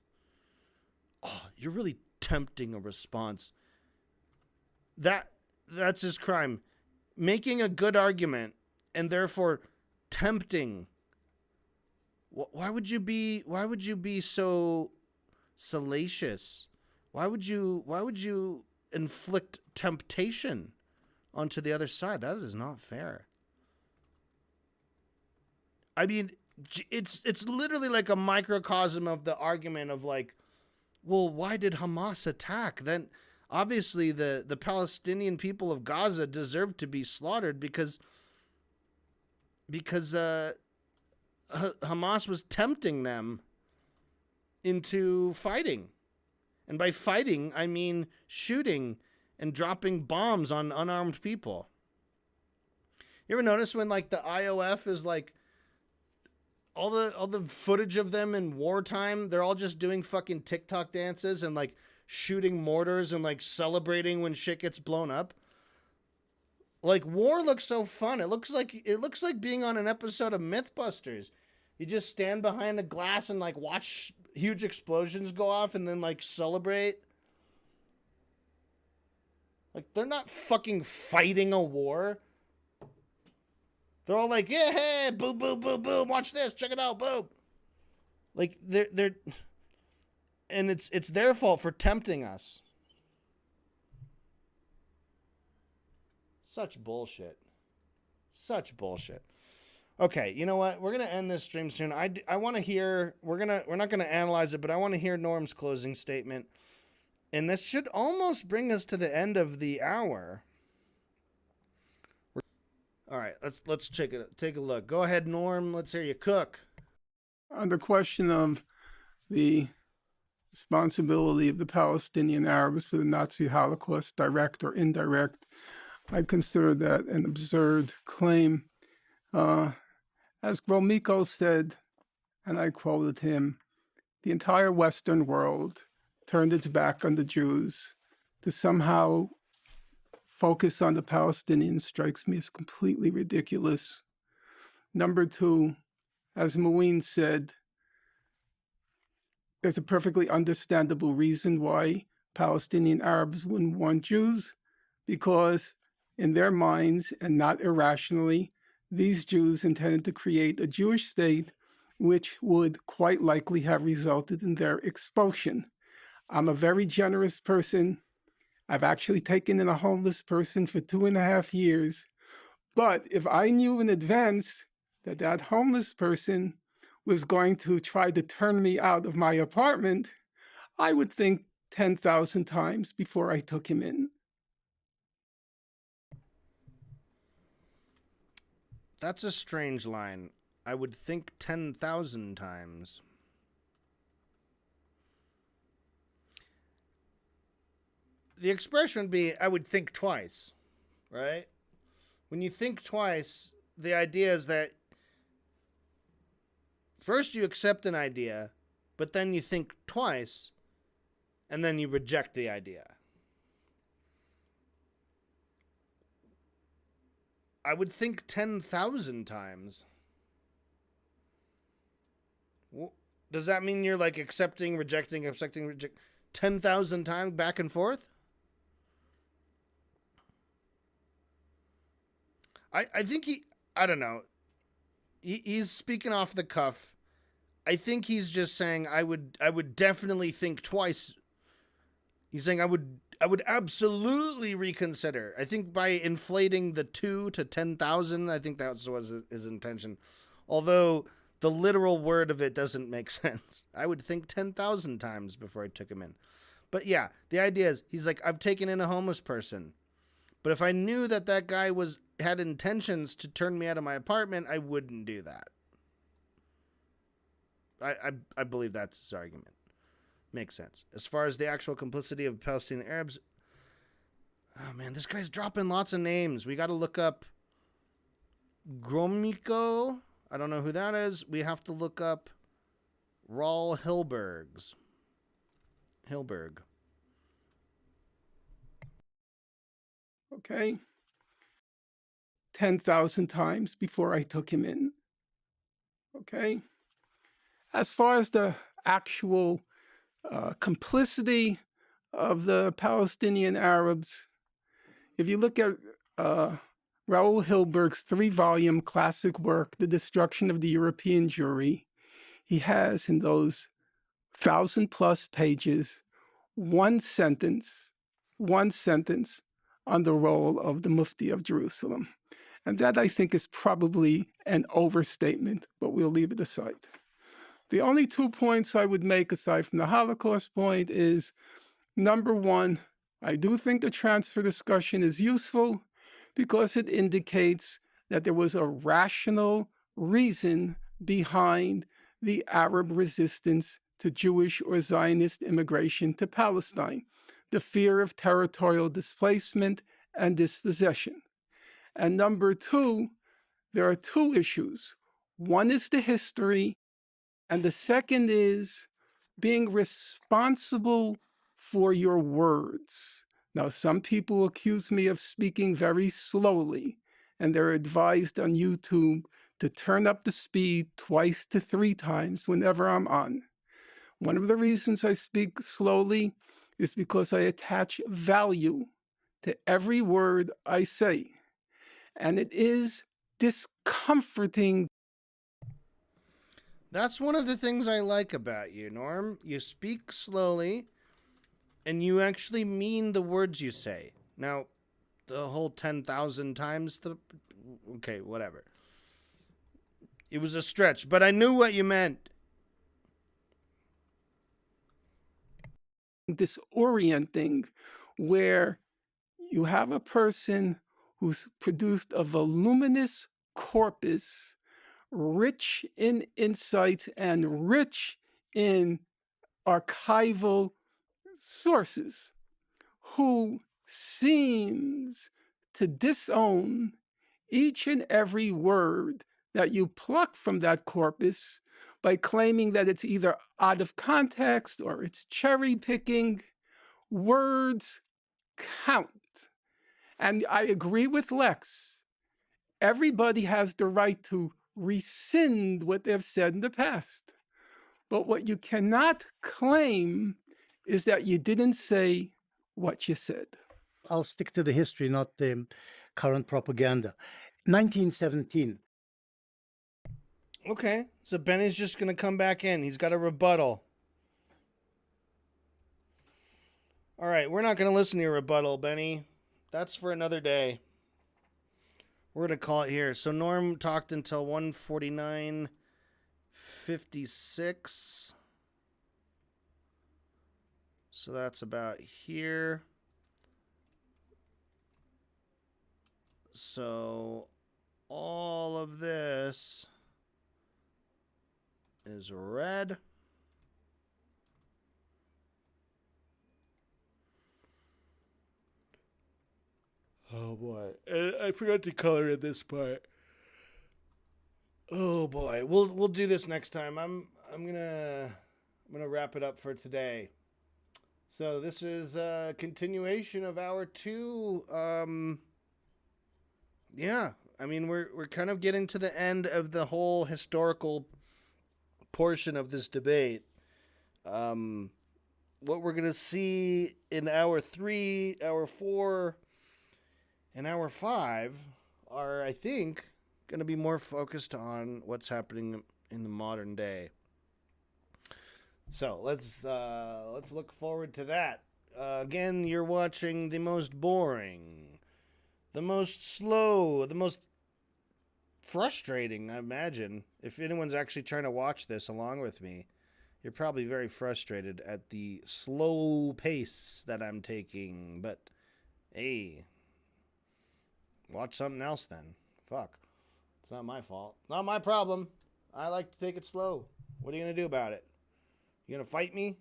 Oh, you're really tempting a response. That's his crime. Making a good argument and therefore tempting. Why would you be so salacious? Why would you inflict temptation onto the other side? That is not fair. I mean, it's literally like a microcosm of the argument of like, well, why did Hamas attack? Then obviously the Palestinian people of Gaza deserve to be slaughtered because Hamas was tempting them into fighting. And by fighting, I mean shooting and dropping bombs on unarmed people. You ever notice when like the IOF is like all the footage of them in wartime, they're all just doing fucking TikTok dances and like shooting mortars and like celebrating when shit gets blown up? Like, war looks so fun. It looks like being on an episode of Mythbusters. You just stand behind a glass and like watch huge explosions go off and then like celebrate. Like, they're not fucking fighting a war. They're all like, yeah, hey, boom, boom, boom, boom, watch this, check it out, boom. Like, they're and it's their fault for tempting us. Such bullshit. Such bullshit. Okay, you know what? We're going to end this stream soon. I want to hear, we're not going to analyze it, but I want to hear Norm's closing statement. And this should almost bring us to the end of the hour. All right, let's take a look. Go ahead, Norm. Let's hear you cook. On the question of the responsibility of the Palestinian Arabs for the Nazi Holocaust, direct or indirect, I consider that an absurd claim. As Gromyko said, and I quoted him, the entire Western world turned its back on the Jews. To somehow focus on the Palestinians strikes me as completely ridiculous. Number two, as Moeen said, there's a perfectly understandable reason why Palestinian Arabs wouldn't want Jews, because in their minds, and not irrationally, these Jews intended to create a Jewish state which would quite likely have resulted in their expulsion. I'm a very generous person. I've actually taken in a homeless person for 2.5 years. But if I knew in advance that that homeless person was going to try to turn me out of my apartment, I would think 10,000 times before I took him in. That's a strange line. I would think 10,000 times. The expression would be, I would think twice, right? When you think twice, the idea is that first you accept an idea, but then you think twice, and then you reject the idea. I would think 10,000 times. Does that mean you're like accepting, rejecting, 10,000 times back and forth? I think I don't know. He's speaking off the cuff. I think he's just saying I would definitely think twice. He's saying I would absolutely reconsider. I think by inflating the 2 to 10,000, I think that was his intention. Although the literal word of it doesn't make sense. I would think 10,000 times before I took him in. But yeah, the idea is he's like, I've taken in a homeless person. But if I knew that that guy had intentions to turn me out of my apartment, I wouldn't do that. I believe that's his argument. Makes sense. As far as the actual complicity of Palestinian Arabs, oh man, this guy's dropping lots of names. We got to look up Gromyko. I don't know who that is. We have to look up Raul Hilberg. Okay. 10,000 times before I took him in. Okay. As far as the actual complicity of the Palestinian Arabs, if you look at Raoul Hilberg's 3-volume classic work, The Destruction of the European Jewry, he has in those 1,000+ pages one sentence on the role of the Mufti of Jerusalem. And that, I think, is probably an overstatement, but we'll leave it aside. The only 2 points I would make aside from the Holocaust point is, number one, I do think the transfer discussion is useful because it indicates that there was a rational reason behind the Arab resistance to Jewish or Zionist immigration to Palestine, the fear of territorial displacement and dispossession. And number two, there are 2 issues. One is the history, and the second is being responsible for your words. Now, some people accuse me of speaking very slowly, and they're advised on YouTube to turn up the speed 2 to 3 times whenever I'm on. One of the reasons I speak slowly is because I attach value to every word I say. And it is discomforting. That's one of the things I like about you, Norm. You speak slowly, and you actually mean the words you say. Now, the whole 10,000 times, okay, whatever. It was a stretch, but I knew what you meant. Disorienting, where you have a person who's produced a voluminous corpus, rich in insights and rich in archival sources, who seems to disown each and every word that you pluck from that corpus by claiming that it's either out of context or it's cherry picking. Words count. And I agree with Lex. Everybody has the right to rescind what they've said in the past. But what you cannot claim is that you didn't say what you said. I'll stick to the history, not the current propaganda. 1917. Okay, so Benny's just going to come back in. He's got a rebuttal. All right, we're not going to listen to your rebuttal, Benny. That's for another day. We're going to call it here. So Norm talked until 1:49:56. So that's about here. So all of this is red. Oh boy, I forgot to color in this part. Oh boy, we'll do this next time. I'm gonna wrap it up for today. So this is a continuation of hour 2. Yeah, I mean we're kind of getting to the end of the whole historical portion of this debate. What we're gonna see in hour 3, hour 4, and hour 5 are, I think, going to be more focused on what's happening in the modern day. So let's look forward to that. Again, you're watching the most boring, the most slow, the most frustrating, I imagine. If anyone's actually trying to watch this along with me, you're probably very frustrated at the slow pace that I'm taking. But hey, watch something else then. Fuck. It's not my fault. Not my problem. I like to take it slow. What are you going to do about it? You going to fight me?